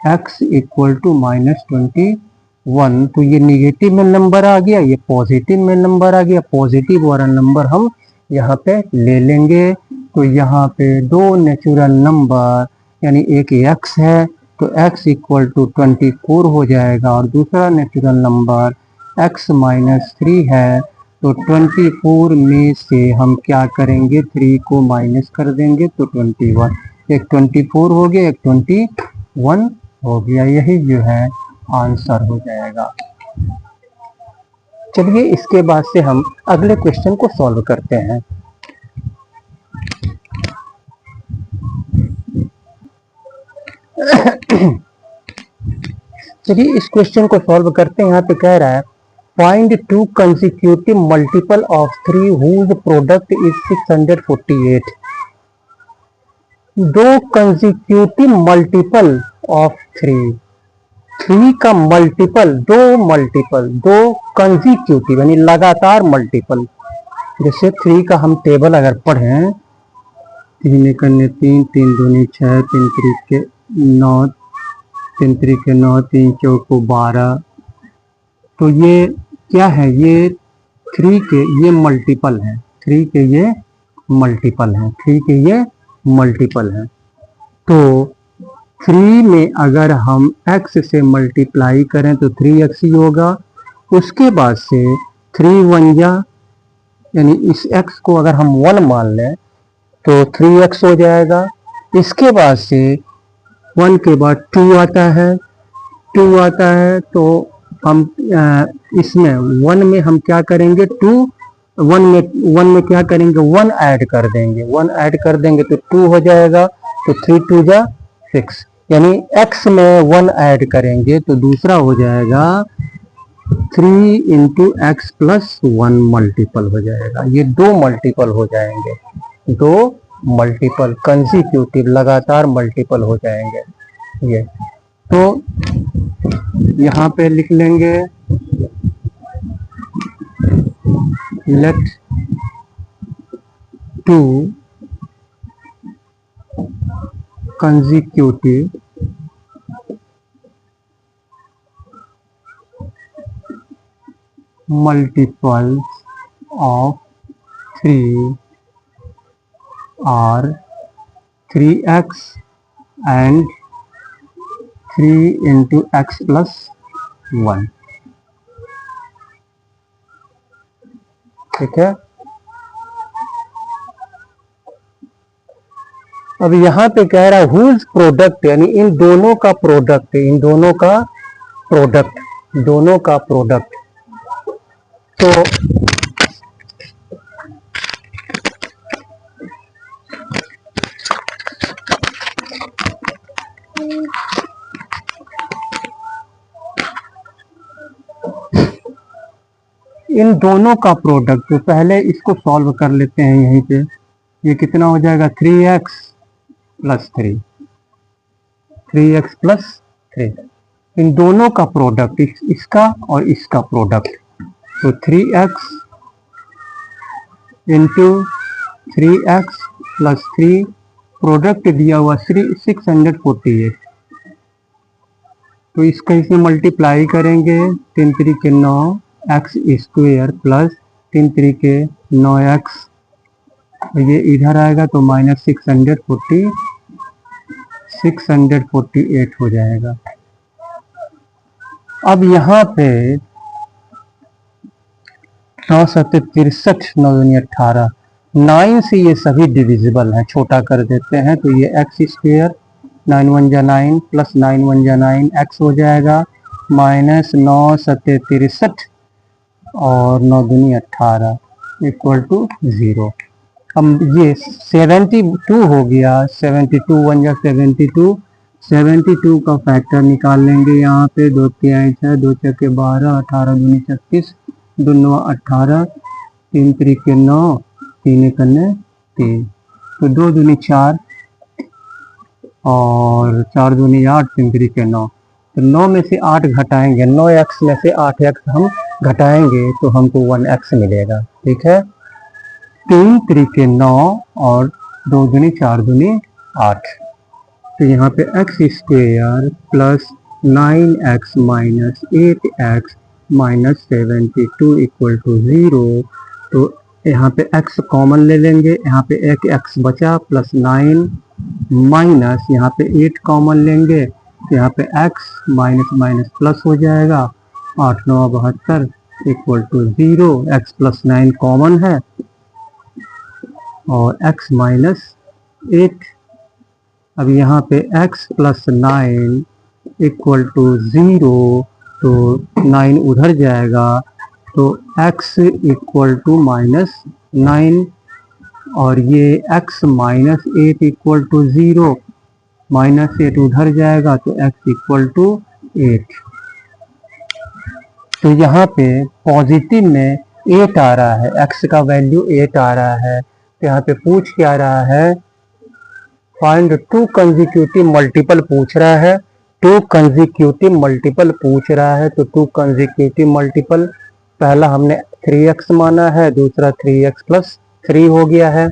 x equal to minus 21। तो ये निगेटिव में नंबर आ गया, ये पॉजिटिव में नंबर आ गया, पॉजिटिव वाला नंबर हम यहाँ पे ले लेंगे। तो यहाँ पे दो नेचुरल नंबर, यानी एक x है तो x इक्वल टू 24 हो जाएगा और दूसरा नेचुरल नंबर x माइनस 3 है तो 24 में से हम क्या करेंगे, 3 को माइनस कर देंगे तो 21, एक 24 हो गया, एक 21 हो गया, यही जो है आंसर हो जाएगा। चलिए इसके बाद से हम अगले क्वेश्चन को सॉल्व करते हैं। चलिए इस क्वेश्चन को सॉल्व करते हैं। यहाँ पे कह रहा है find two consecutive multiple of 3 whose product is 648। दो कंसेक्यूटिव मल्टीपल ऑफ 3 का मल्टीपल, दो कंसेक्यूटिव यानी लगातार मल्टीपल। जैसे 3 का हम टेबल अगर पढ़ें, 3 एकन्ने 3, 3 दूनी 6, 3 त्रिके 9, 3 त्रिके 9, 3 चौको 12। तो ये क्या है? ये 3 के ये मल्टीपल है, 3 के ये मल्टीपल है, 3 के ये मल्टीपल है। तो 3 में अगर हम x से मल्टीप्लाई करें तो 3x ही होगा। उसके बाद से 3 1 जा, यानी इस x को अगर हम 1 मान लें तो 3x हो जाएगा। इसके बाद से 1 के बाद 2 आता है, 2 आता है तो हम इसमें 1 में हम क्या करेंगे? 1 में क्या करेंगे? 1 ऐड कर देंगे, 1 ऐड कर देंगे तो 2 हो जाएगा। तो 3 2 जा 6, यानी x में 1 ऐड करेंगे तो दूसरा हो जाएगा 3 इंटू एक्स प्लस 1 मल्टीपल हो जाएगा। ये 2 मल्टीपल हो जाएंगे, 2 मल्टीपल कंसेक्यूटिव लगातार मल्टीपल हो जाएंगे ये। तो यहाँ पे लिख लेंगे late 2 consecutive multiples of 3 are 3x and 3 into x plus 1। ठीक है। अब यहाँ पे कह रहा है हुज प्रोडक्ट, यानी इन दोनों का प्रोडक्ट, इन दोनों का प्रोडक्ट, दोनों का प्रोडक्ट। तो इन दोनों का प्रोडक्ट, तो पहले इसको सॉल्व कर लेते हैं यहीं पे। ये कितना हो जाएगा? 3x plus 3, 3x plus 3। इन दोनों का प्रोडक्ट, इसका और इसका प्रोडक्ट, तो 3x into 3x plus 3, product दिया हुआ 648। तो इसका इसे मल्टीप्लाई करेंगे, 3 3 9 एक्स स्क्वेयर प्लस 3 3 9x, ये इधर आएगा तो माइनस 648 हो जाएगा। अब यहाँ पे 9 7 63, 9 दूनी 18, 9 से ये सभी डिविजिबल हैं, छोटा कर देते हैं तो ये एक्स स्क्वेयर 9 1 जा 9 प्लस 9 1 जा 9 एक्स हो जाएगा, माइनस 9 7 63 और 9 दूनी 18 इक्वल टू 0। अब ये 72 हो गया, 72 1 जा 72, 72 का फैक्टर निकाल लेंगे यहाँ पे। 2 3 6, 2 6 12, 18 दूनी 36, 2 9 18, 3 3 9, 3 1 3, तो 2 दूनी 4 और 4 दूनी 8, 3 3 9। तो 9 में से 8 घटाएंगे, 9x में से 8x हम घटाएंगे तो हमको 1x मिलेगा। ठीक है, 3 3 9 और 2 दूनी 4 दूनी 8। तो यहाँ पे x square plus 9x minus 8x minus 72 equal to 0। तो यहाँ पे x कॉमन ले लेंगे, यहाँ पे एक x बचा प्लस 9 माइनस यहाँ पे 8 कॉमन लेंगे तो यहाँ पे x माइनस माइनस प्लस हो जाएगा, 8 9 72 equal to 0। x plus 9 common है और x माइनस 8। अब यहाँ पे x प्लस 9 इक्वल टू 0, तो 9 उधर जाएगा तो x इक्वल टू माइनस 9 और ये x माइनस 8 इक्वल टू 0। -8 उधर जाएगा तो x इक्वल टू 8। तो यहाँ पे पॉजिटिव में 8 आ रहा है, x का वैल्यू 8 आ रहा है। तो यहाँ पे पूछ क्या रहा है, फाइंड 2 कंसेक्यूटिव मल्टीपल पूछ रहा है, 2 कंसेक्यूटिव मल्टीपल पूछ रहा है। तो 2 कंसेक्यूटिव मल्टीपल, पहला हमने 3x माना है, दूसरा 3x प्लस 3 हो गया है,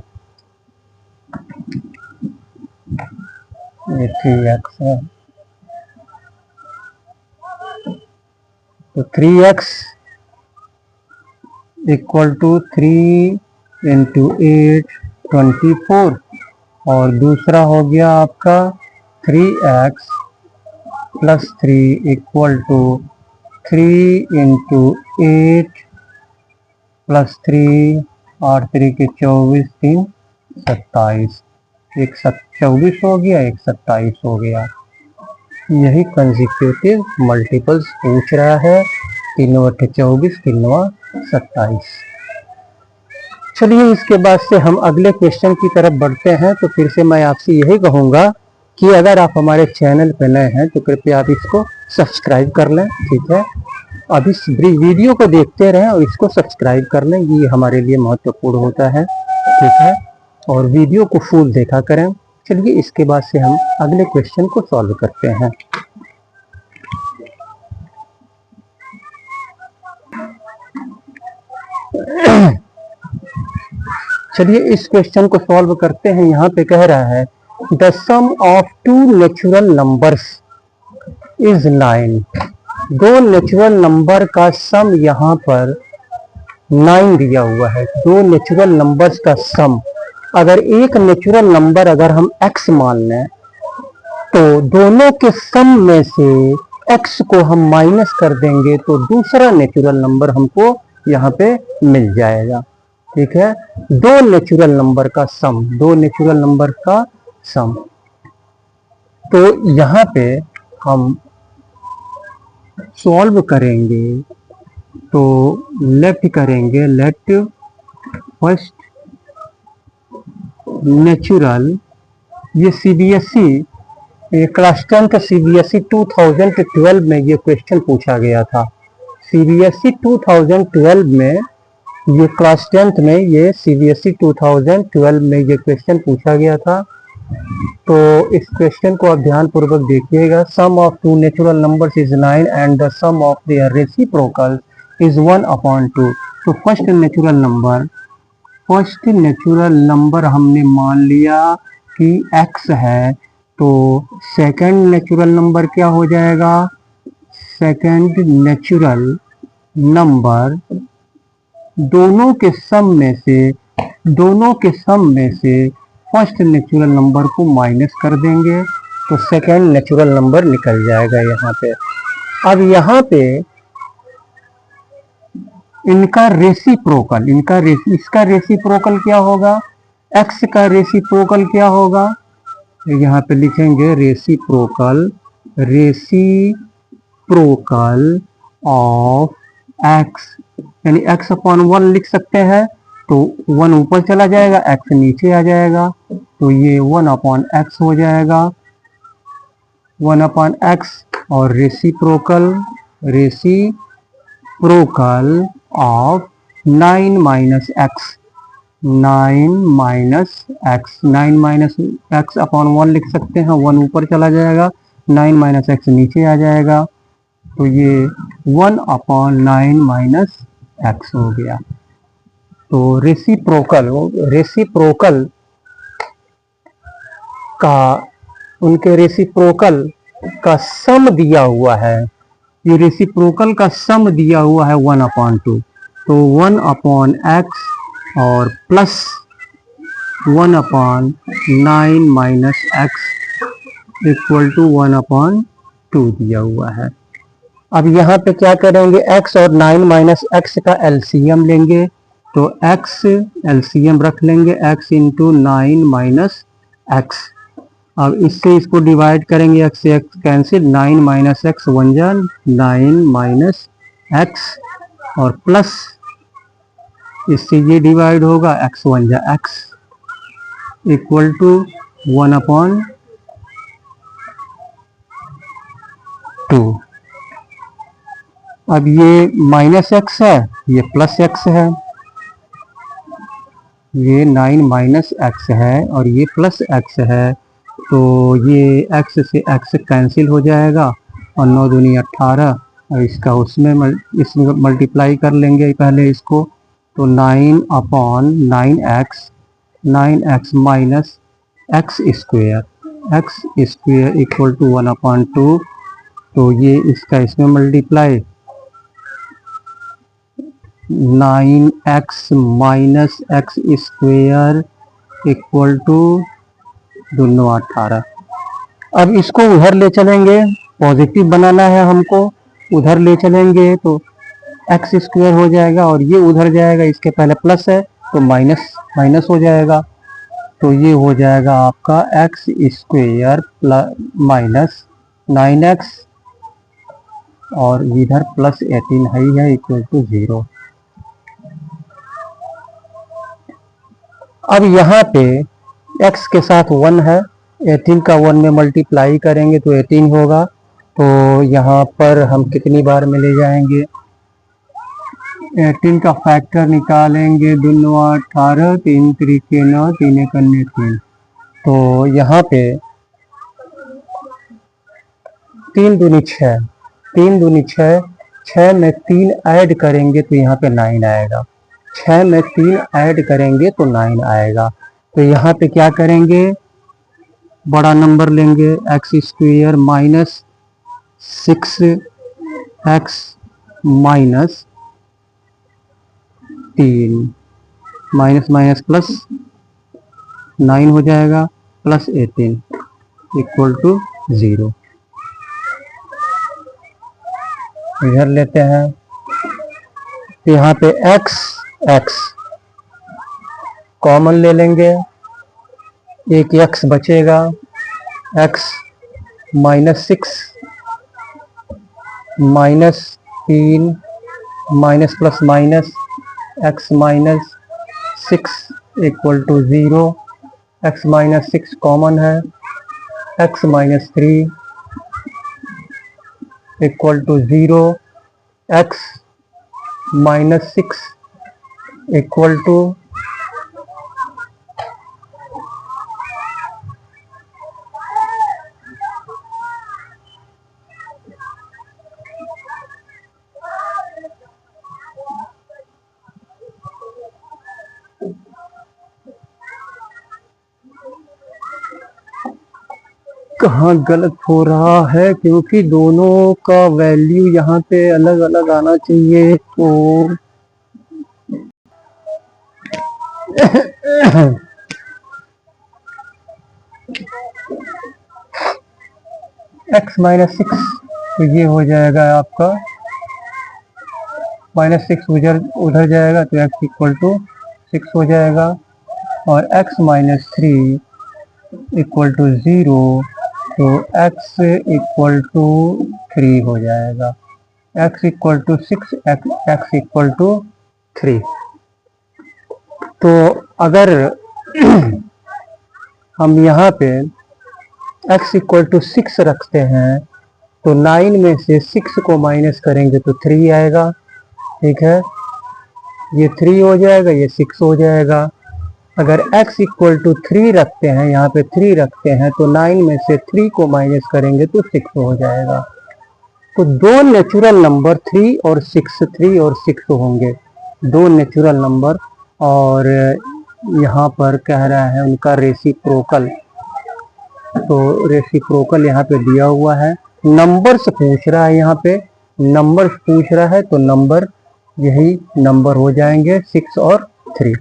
ये 3x है। तो 3x इक्वल टू 3 इंटू 8 24, और दूसरा हो गया आपका 3x plus 3 equal to 3 into 8 plus 3, 8 3 के 24, 3 27, एक 24 हो गया, एक 27 हो गया। यही कंसेक्यूटिव मल्टीपल्स पूछ रहा है, 3 × 24, 3 × 27। चलिए इसके बाद से हम अगले क्वेश्चन की तरफ बढ़ते हैं। तो फिर से मैं आपसे यही कहूँगा कि अगर आप हमारे चैनल पर नए हैं तो कृपया आप इसको सब्सक्राइब कर लें, ठीक है। अब इस वीडियो को देखते रहें और इसको सब्सक्राइब कर लें, ये हमारे लिए महत्वपूर्ण होता है, ठीक है। और वीडियो को फुल देखा करें। चलिए इसके बाद से हम अगले क्वेश्चन को सॉल्व करते हैं। चलिए इस क्वेश्चन को सॉल्व करते हैं। यहाँ पे कह रहा है the sum of 2 natural numbers is 9। 2 natural number का सम यहाँ पर 9 दिया हुआ है। 2 नेचुरल नंबर्स का सम, अगर एक नेचुरल नंबर अगर हम x मान लें तो दोनों के सम में से x को हम माइनस कर देंगे तो दूसरा नेचुरल नंबर हमको यहाँ पे मिल जाएगा, ठीक है। 2 नेचुरल नंबर का सम, 2 नेचुरल नंबर का सम। तो यहाँ पे हम सॉल्व करेंगे तो लेट करेंगे, लेट फर्स्ट नेचुरल, ये सीबीएसई क्लास 10 सीबीएसई 2012 में ये क्वेश्चन पूछा गया था। सीबीएसई 2012 में ये क्लास 10 में ये सीबीएसई 2012 में ये क्वेश्चन पूछा गया था। तो इस क्वेश्चन को आप ध्यान पूर्वक देखिएगा। Sum of 2 natural numbers is 9 and the sum of their reciprocal is 1/2। तो फर्स्ट नेचुरल नंबर हमने मान लिया कि x है, तो सेकंड नेचुरल नंबर क्या हो जाएगा, सेकंड नेचुरल नंबर दोनों के सम में से फर्स्ट नेचुरल नंबर को माइनस कर देंगे तो सेकंड नेचुरल नंबर निकल जाएगा यहाँ पे। अब यहाँ पे इनका रेसिप्रोकल, इसका रेसिप्रोकल क्या होगा, x का रेसिप्रोकल क्या होगा, यहाँ पे लिखेंगे रेसिप्रोकल ऑफ x, यानी x/1 लिख सकते हैं। तो 1 ऊपर चला जाएगा, x नीचे आ जाएगा, तो ये 1/x हो जाएगा, 1/x। और रेसिप्रोकल ऑफ 9 - x, 9 - x/1 लिख सकते हैं। 1 ऊपर चला जाएगा, 9 - x नीचे आ जाएगा, तो ये 1/9 - x हो गया। तो रेसिप्रोकल का, उनके रेसिप्रोकल का सम दिया हुआ है, ये रेसिप्रोकल का सम दिया हुआ है 1/2। तो 1/x और प्लस 1/9 - x इक्वल टू 1/2 दिया हुआ है। अब यहाँ पे क्या करेंगे, x और 9 - x का एलसीएम लेंगे, तो x एलसीएम रख लेंगे, x इंटू 9 - x। अब इससे इसको डिवाइड करेंगे, x से x कैंसिल, 9 - x 1 जा 9 - x, और प्लस इससे ये डिवाइड होगा, x 1 जा x इक्वल टू 1/2 2। अब ये माइनस एक्स है, ये प्लस एक्स है, ये 9 माइनस एक्स है और ये प्लस एक्स है, तो ये x से x कैंसिल हो जाएगा और 9 दूनी 18 और इसका इसमें मल्टीप्लाई कर लेंगे पहले इसको, तो 9 upon 9x minus x square equal to 1/2। तो ये इसका इसमें multiply 9x minus x square equal to 18। अब इसको उधर ले चलेंगे, पॉजिटिव बनाना है हमको, उधर ले चलेंगे तो एक्स स्क्वायर हो जाएगा और ये उधर जाएगा, इसके पहले प्लस है तो माइनस माइनस हो जाएगा, तो ये हो जाएगा आपका एक्स स्क्वायर माइनस 9x और इधर प्लस 18 है इक्वल टू 0। अब यहाँ पे x के साथ 1 है, 18 का 1 में मल्टीप्लाई करेंगे तो 18 होगा, तो यहाँ पर हम कितनी बार में ले जाएंगे, 18 का फैक्टर निकालेंगे, 2 9 18, 3 3 9, 3 1 3, तो यहाँ पे 3 दूनी 6, 3 दूनी 6, 6 में 3 ऐड करेंगे तो यहाँ पे 9 आएगा, 6 में 3 ऐड करेंगे तो 9 आएगा। तो यहाँ पे क्या करेंगे, बड़ा नंबर लेंगे, x square minus 6x minus 3 minus minus plus 9 हो जाएगा प्लस 18 इक्वल टू 0। इधर लेते हैं तो यहाँ पे x कॉमन ले लेंगे, एक x बचेगा, x minus 6 minus 3 minus plus minus x minus 6 equal to 0, x minus 6 common है, x minus 3 equal to 0, x minus 6 equal to कहाँ गलत हो रहा है, क्योंकि दोनों का वैल्यू यहाँ पे अलग अलग आना चाहिए, तो x माइनस 6 तो ये हो जाएगा आपका माइनस 6 उधर जाएगा तो x इक्वल टू 6 हो जाएगा और x माइनस 3 इक्वल टू 0, तो x इक्वल टू 3 हो जाएगा, x equal to 6, x equal to 3। तो अगर हम यहाँ पे x इक्वल टू 6 रखते हैं तो 9 में से 6 को माइनस करेंगे तो 3 आएगा, ठीक है, ये 3 हो जाएगा, ये 6 हो जाएगा। अगर x इक्वल टू 3 रखते हैं, यहाँ पे 3 रखते हैं, तो 9 में से 3 को माइनस करेंगे तो 6 हो जाएगा। तो दो नेचुरल नंबर 3 और 6 होंगे, दो नेचुरल नंबर, और यहाँ पर कह रहा है उनका रेसिप्रोकल, तो रेसिप्रोकल यहाँ पे दिया हुआ है, नंबर से पूछ रहा है, यहाँ पे नंबर पूछ रहा है, तो नंबर यही नंबर हो जाएंगे 6 और 3,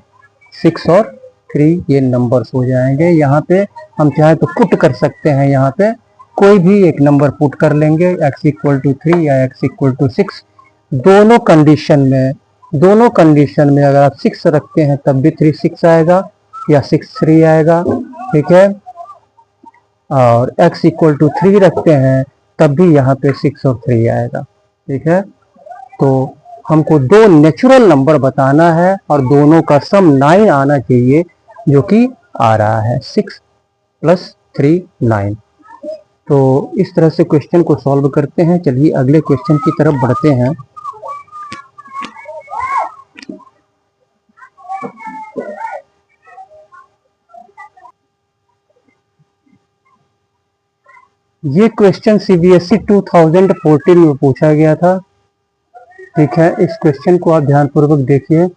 6 और 3 ये नंबर्स हो जाएंगे। यहाँ पे हम चाहे तो पुट कर सकते हैं, यहाँ पे कोई भी एक नंबर पुट कर लेंगे, x इक्वल टू 3 या x इक्वल टू 6, दोनों कंडीशन में अगर आप 6 रखते हैं तब भी 3 6 आएगा या 6 3 आएगा, ठीक है, और x इक्वल टू 3 रखते हैं तब भी यहाँ पे 6 और 3 आएगा, ठीक है। तो हमको दो नेचुरल नंबर बताना है और दोनों का सम 9 आना चाहिए, जो कि आ रहा है 6 + 3 9। तो इस तरह से क्वेश्चन को सॉल्व करते हैं। चलिए अगले क्वेश्चन की तरफ बढ़ते हैं। ये क्वेश्चन सीबीएसई 2014 में पूछा गया था। ठीक है, इस क्वेश्चन को आप ध्यानपूर्वक देखिए।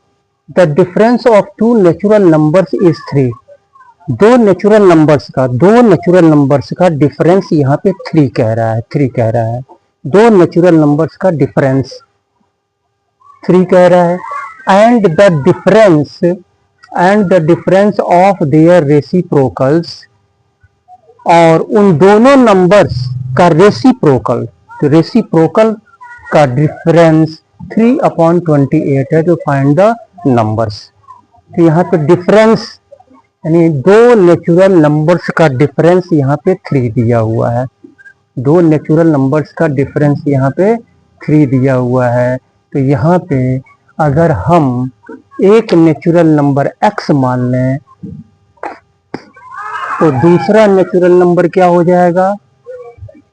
The difference of two natural numbers is 3। दो नेचुरल नंबर्स का डिफरेंस यहाँ पे 3 कह रहा है। दो नेचुरल नंबर्स का डिफरेंस 3 कह रहा है। And the difference of their reciprocals, और उन दोनों नंबर्स का रेसिप्रोकल का डिफरेंस 3/28 है। तो फाइंड द नंबर्स। तो यहाँ पे डिफरेंस यानी दो नेचुरल नंबर्स का डिफरेंस यहाँ पे 3 दिया हुआ है। दो नेचुरल नंबर्स का डिफरेंस यहाँ पे 3 दिया हुआ है। तो यहाँ पे अगर हम एक नेचुरल नंबर x मान लें तो दूसरा नेचुरल नंबर क्या हो जाएगा?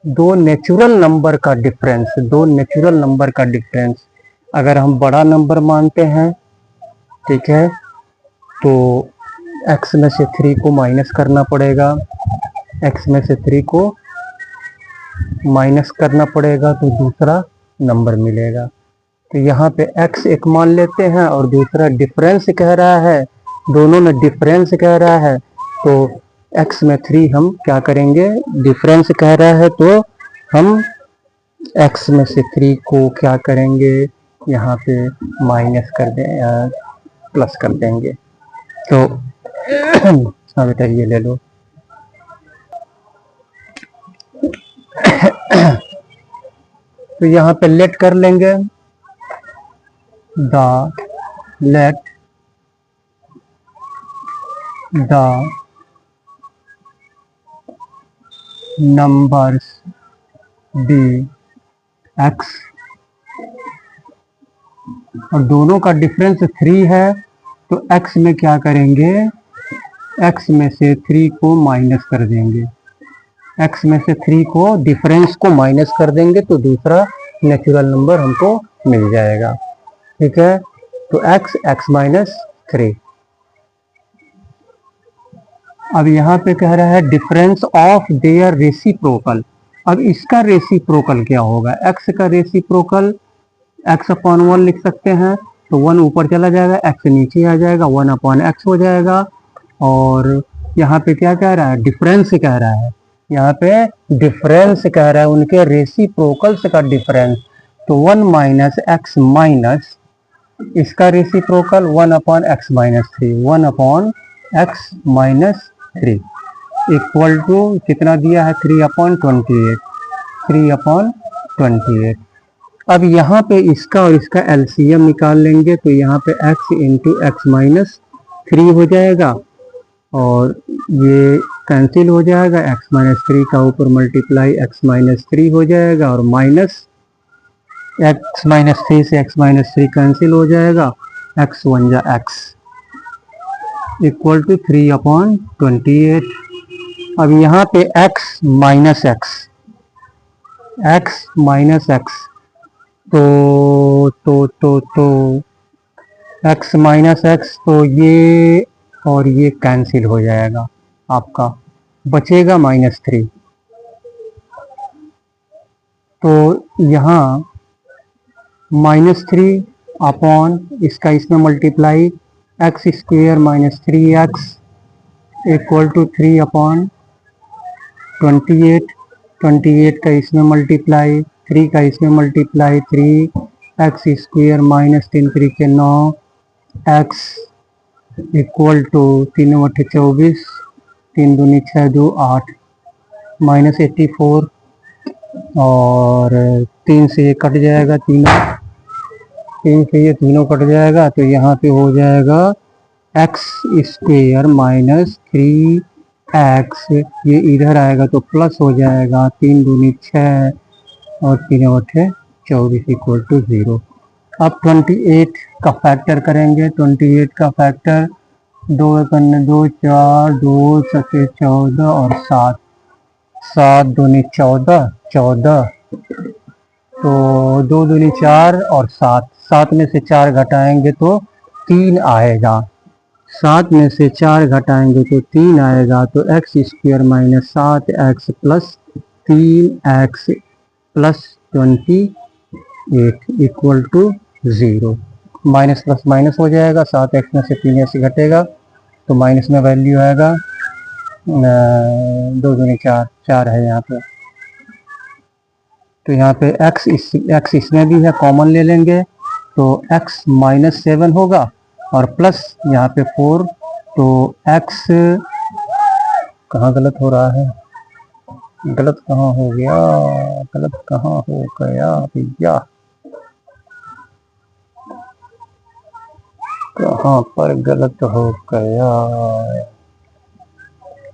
दो नेचुरल नंबर का डिफरेंस अगर हम बड़ा नंबर मानते हैं, ठीक है, तो x में से 3 को माइनस करना पड़ेगा। तो दूसरा नंबर मिलेगा। तो यहाँ पे x एक मान लेते हैं और दूसरा डिफरेंस कह रहा है, दोनों में डिफरेंस कह रहा है। तो x में 3 हम क्या करेंगे? डिफरेंस कह रहा है तो हम x में से 3 को क्या करेंगे? यहाँ पे माइनस कर दें, प्लस कर देंगे। तो हाँ बेटा ये ले लो। तो यहाँ पे लेट कर लेंगे। Let the numbers be x, और दोनों का डिफरेंस 3 है। तो x में क्या करेंगे? x में से 3 को माइनस कर देंगे। x में से 3 को डिफरेंस को माइनस कर देंगे तो दूसरा नेचुरल नंबर हमको मिल जाएगा। ठीक है, तो x माइनस 3। अब यहाँ पे कह रहा है डिफरेंस ऑफ देयर रेसिप्रोकल। अब इसका रेसिप्रोकल क्या होगा? x का रेसिप्रोकल x/1 लिख सकते हैं। तो 1 ऊपर चला जाएगा, x नीचे आ जाएगा, 1/x हो जाएगा। और यहाँ पे क्या कह रहा है? डिफरेंस कह रहा है। यहाँ पे डिफरेंस कह रहा है, उनके रेसिप्रोकल्स का डिफरेंस। तो 1 माइनस x माइनस इसका reciprocal 1/x minus 3, 1/x minus 3 equal to कितना दिया है? 3/28। अब यहाँ पे इसका और इसका एलसीएम निकाल लेंगे। तो यहाँ पे x इंटू एक्स माइनस 3 हो जाएगा और ये कैंसिल हो जाएगा। x माइनस 3 का ऊपर मल्टीप्लाई x माइनस 3 हो जाएगा और माइनस x माइनस 3 से x माइनस 3 कैंसिल हो जाएगा। x 1 जा x इक्वल टू 3/28। अब यहाँ पे x माइनस x तो x माइनस x, तो ये और ये कैंसिल हो जाएगा, आपका बचेगा -3। तो यहाँ -3 अपॉन इसका इसमें multiply x square minus 3x equal to 3/28 का इसमें मल्टीप्लाई, 3 का इसमें मल्टीप्लाई, 3x स्क्वेयर माइनस 3 3 के 9 x इक्वल टू 3/24, 3 दूनी 6 2 8 -84 और 3 से ये कट जाएगा, 3 से ये तीनों कट जाएगा। तो यहाँ पे हो जाएगा x स्क्वेयर माइनस 3x, ये इधर आएगा तो प्लस हो जाएगा, 3 दूनी 6 और 3/24 इक्वल टू 0। अब 28 का फैक्टर करेंगे। 28 का फैक्टर 2 4 2 14 और 7 7 दूनी 14, 14 तो 2 दूनी 4 और 7, 7 में से 4 घटाएंगे तो 3 आएगा। 7 में से 4 घटाएंगे तो 3 आएगा। तो x square minus 7x plus 3x plus 28 equal to 0। Minus plus minus हो जाएगा, 7x में से 3x घटेगा तो माइनस में वैल्यू आएगा 2 दूनी 4, 4 है यहाँ पे। तो यहाँ पे x इसमें भी है, कॉमन ले लेंगे तो x माइनस 7 होगा और प्लस यहाँ पे 4। तो x कहाँ गलत हो रहा है, गलत कहाँ हो गया, गलत कहाँ हो गया भैया, कहाँ पर गलत हो गया,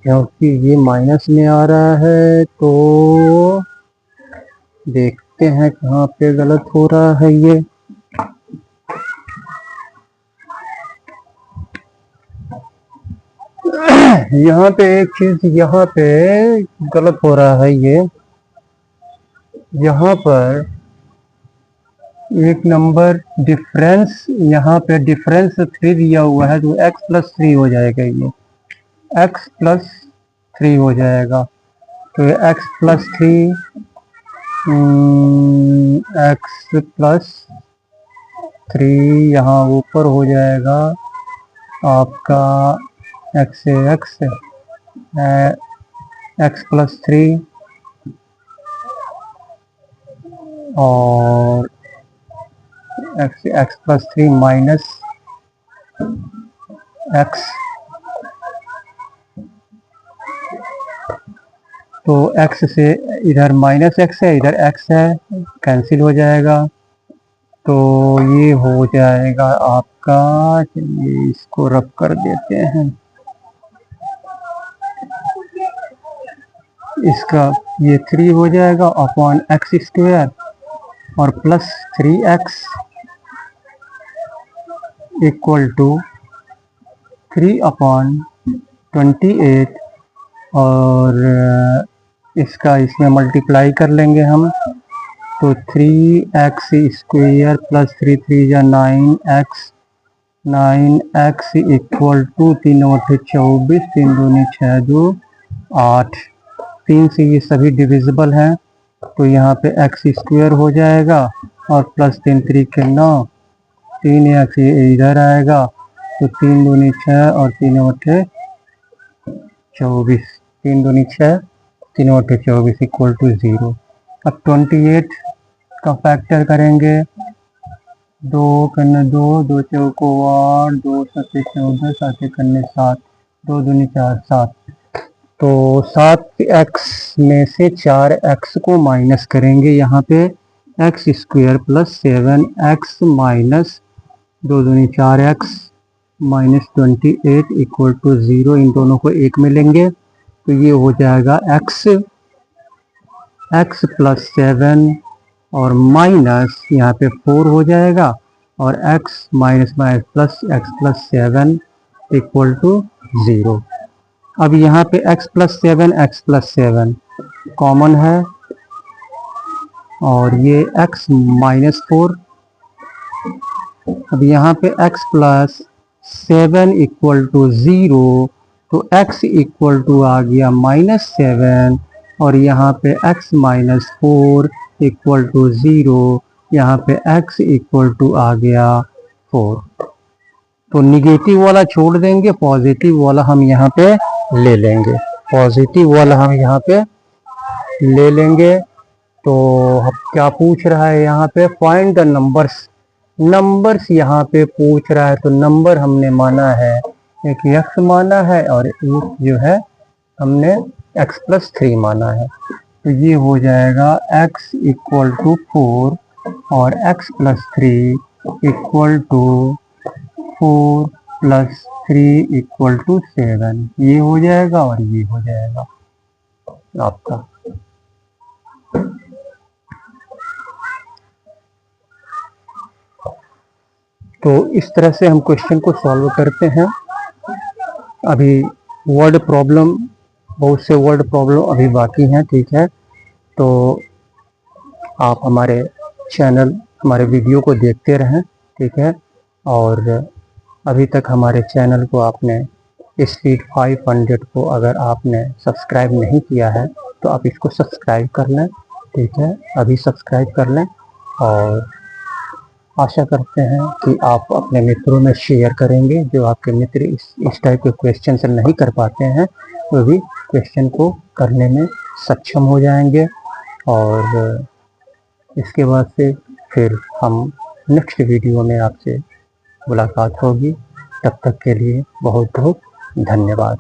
क्योंकि ये माइनस में आ रहा है। तो देखते हैं कहाँ पे गलत हो रहा है ये। यहाँ पे एक चीज यहाँ पे गलत हो रहा है ये, यहाँ पर एक नंबर डिफरेंस, यहाँ पे डिफरेंस 3 दिया हुआ है तो x प्लस 3 हो जाएगा, ये x प्लस 3 हो जाएगा। तो ये x प्लस 3 x प्लस 3 यहाँ ऊपर हो जाएगा आपका x से x प्लस 3 और x प्लस 3 माइनस x। तो x से इधर माइनस x है, इधर x है, कैंसिल हो जाएगा। तो ये हो जाएगा आपका, चलिए इसको रब कर देते हैं, इसका ये 3 हो जाएगा अपॉन एक्स स्क्वायर और plus 3x equal to 3 upon 28 और इसका इसमें मल्टीप्लाई कर लेंगे हम। तो 3x स्क्वायर प्लस 3 3 या 9x, 9x इक्वल टू 3 8 24, 3 दूनी 6 2 8, 3 से ये सभी डिविजिबल हैं तो यहाँ पे x स्क्वायर हो जाएगा और प्लस 3 3 के 9, 3x इधर आएगा तो 3 दूनी 6 और 3 8 24, 3 दूनी 6, 3 8 24 इक्वल टू 0। अब 28 का फैक्टर करेंगे, 2 करने 2, 2 चौको 8, 2 सत्ते 14, 7 करने 7, 2 दूनी 4 7। तो 7x में से 4x को माइनस करेंगे, यहाँ पे x square plus 7x minus 2 दूनी 4x माइनस 28 इक्वल टू 0। इन दोनों को एक में लेंगे तो ये हो जाएगा x प्लस 7 और माइनस यहाँ पे 4 हो जाएगा और x minus minus plus x plus 7 equal to 0। अब यहाँ पे x प्लस 7 कॉमन है और ये x माइनस 4। अब यहाँ पे x प्लस 7 इक्वल टू 0 तो x इक्वल टू आ गया -7 और यहाँ पे x माइनस 4 इक्वल टू 0, यहाँ पे x इक्वल टू आ गया 4। तो निगेटिव वाला छोड़ देंगे, पॉजिटिव वाला हम यहाँ पे ले लेंगे, पॉजिटिव वाला हम यहाँ पे ले लेंगे। तो अब क्या पूछ रहा है यहाँ पे, फाइंड द नंबर्स, नंबर्स यहाँ पे पूछ रहा है। तो नंबर हमने माना है, एक x माना है और एक जो है हमने x प्लस 3 माना है। तो ये हो जाएगा x इक्वल टू 4 और x plus 3 equal to 4 plus 3 equal to 7। ये हो जाएगा और ये हो जाएगा आपका। तो इस तरह से हम क्वेश्चन को सॉल्व करते हैं। अभी वर्ड प्रॉब्लम बहुत से वर्ड प्रॉब्लम अभी बाकी हैं, ठीक है। तो आप हमारे चैनल, हमारे वीडियो को देखते रहें, ठीक है। और अभी तक हमारे चैनल को आपने स्पीड 500 को अगर आपने सब्सक्राइब नहीं किया है तो आप इसको सब्सक्राइब कर लें, ठीक है। अभी सब्सक्राइब कर लें और आशा करते हैं कि आप अपने मित्रों में शेयर करेंगे। जो आपके मित्र इस टाइप के क्वेश्चन से नहीं कर पाते हैं वो भी क्वेश्चन को करने में सक्षम हो जाएंगे। और इसके बाद से फिर हम नेक्स्ट वीडियो में आपसे मुलाकात होगी। तब तक के लिए बहुत बहुत धन्यवाद।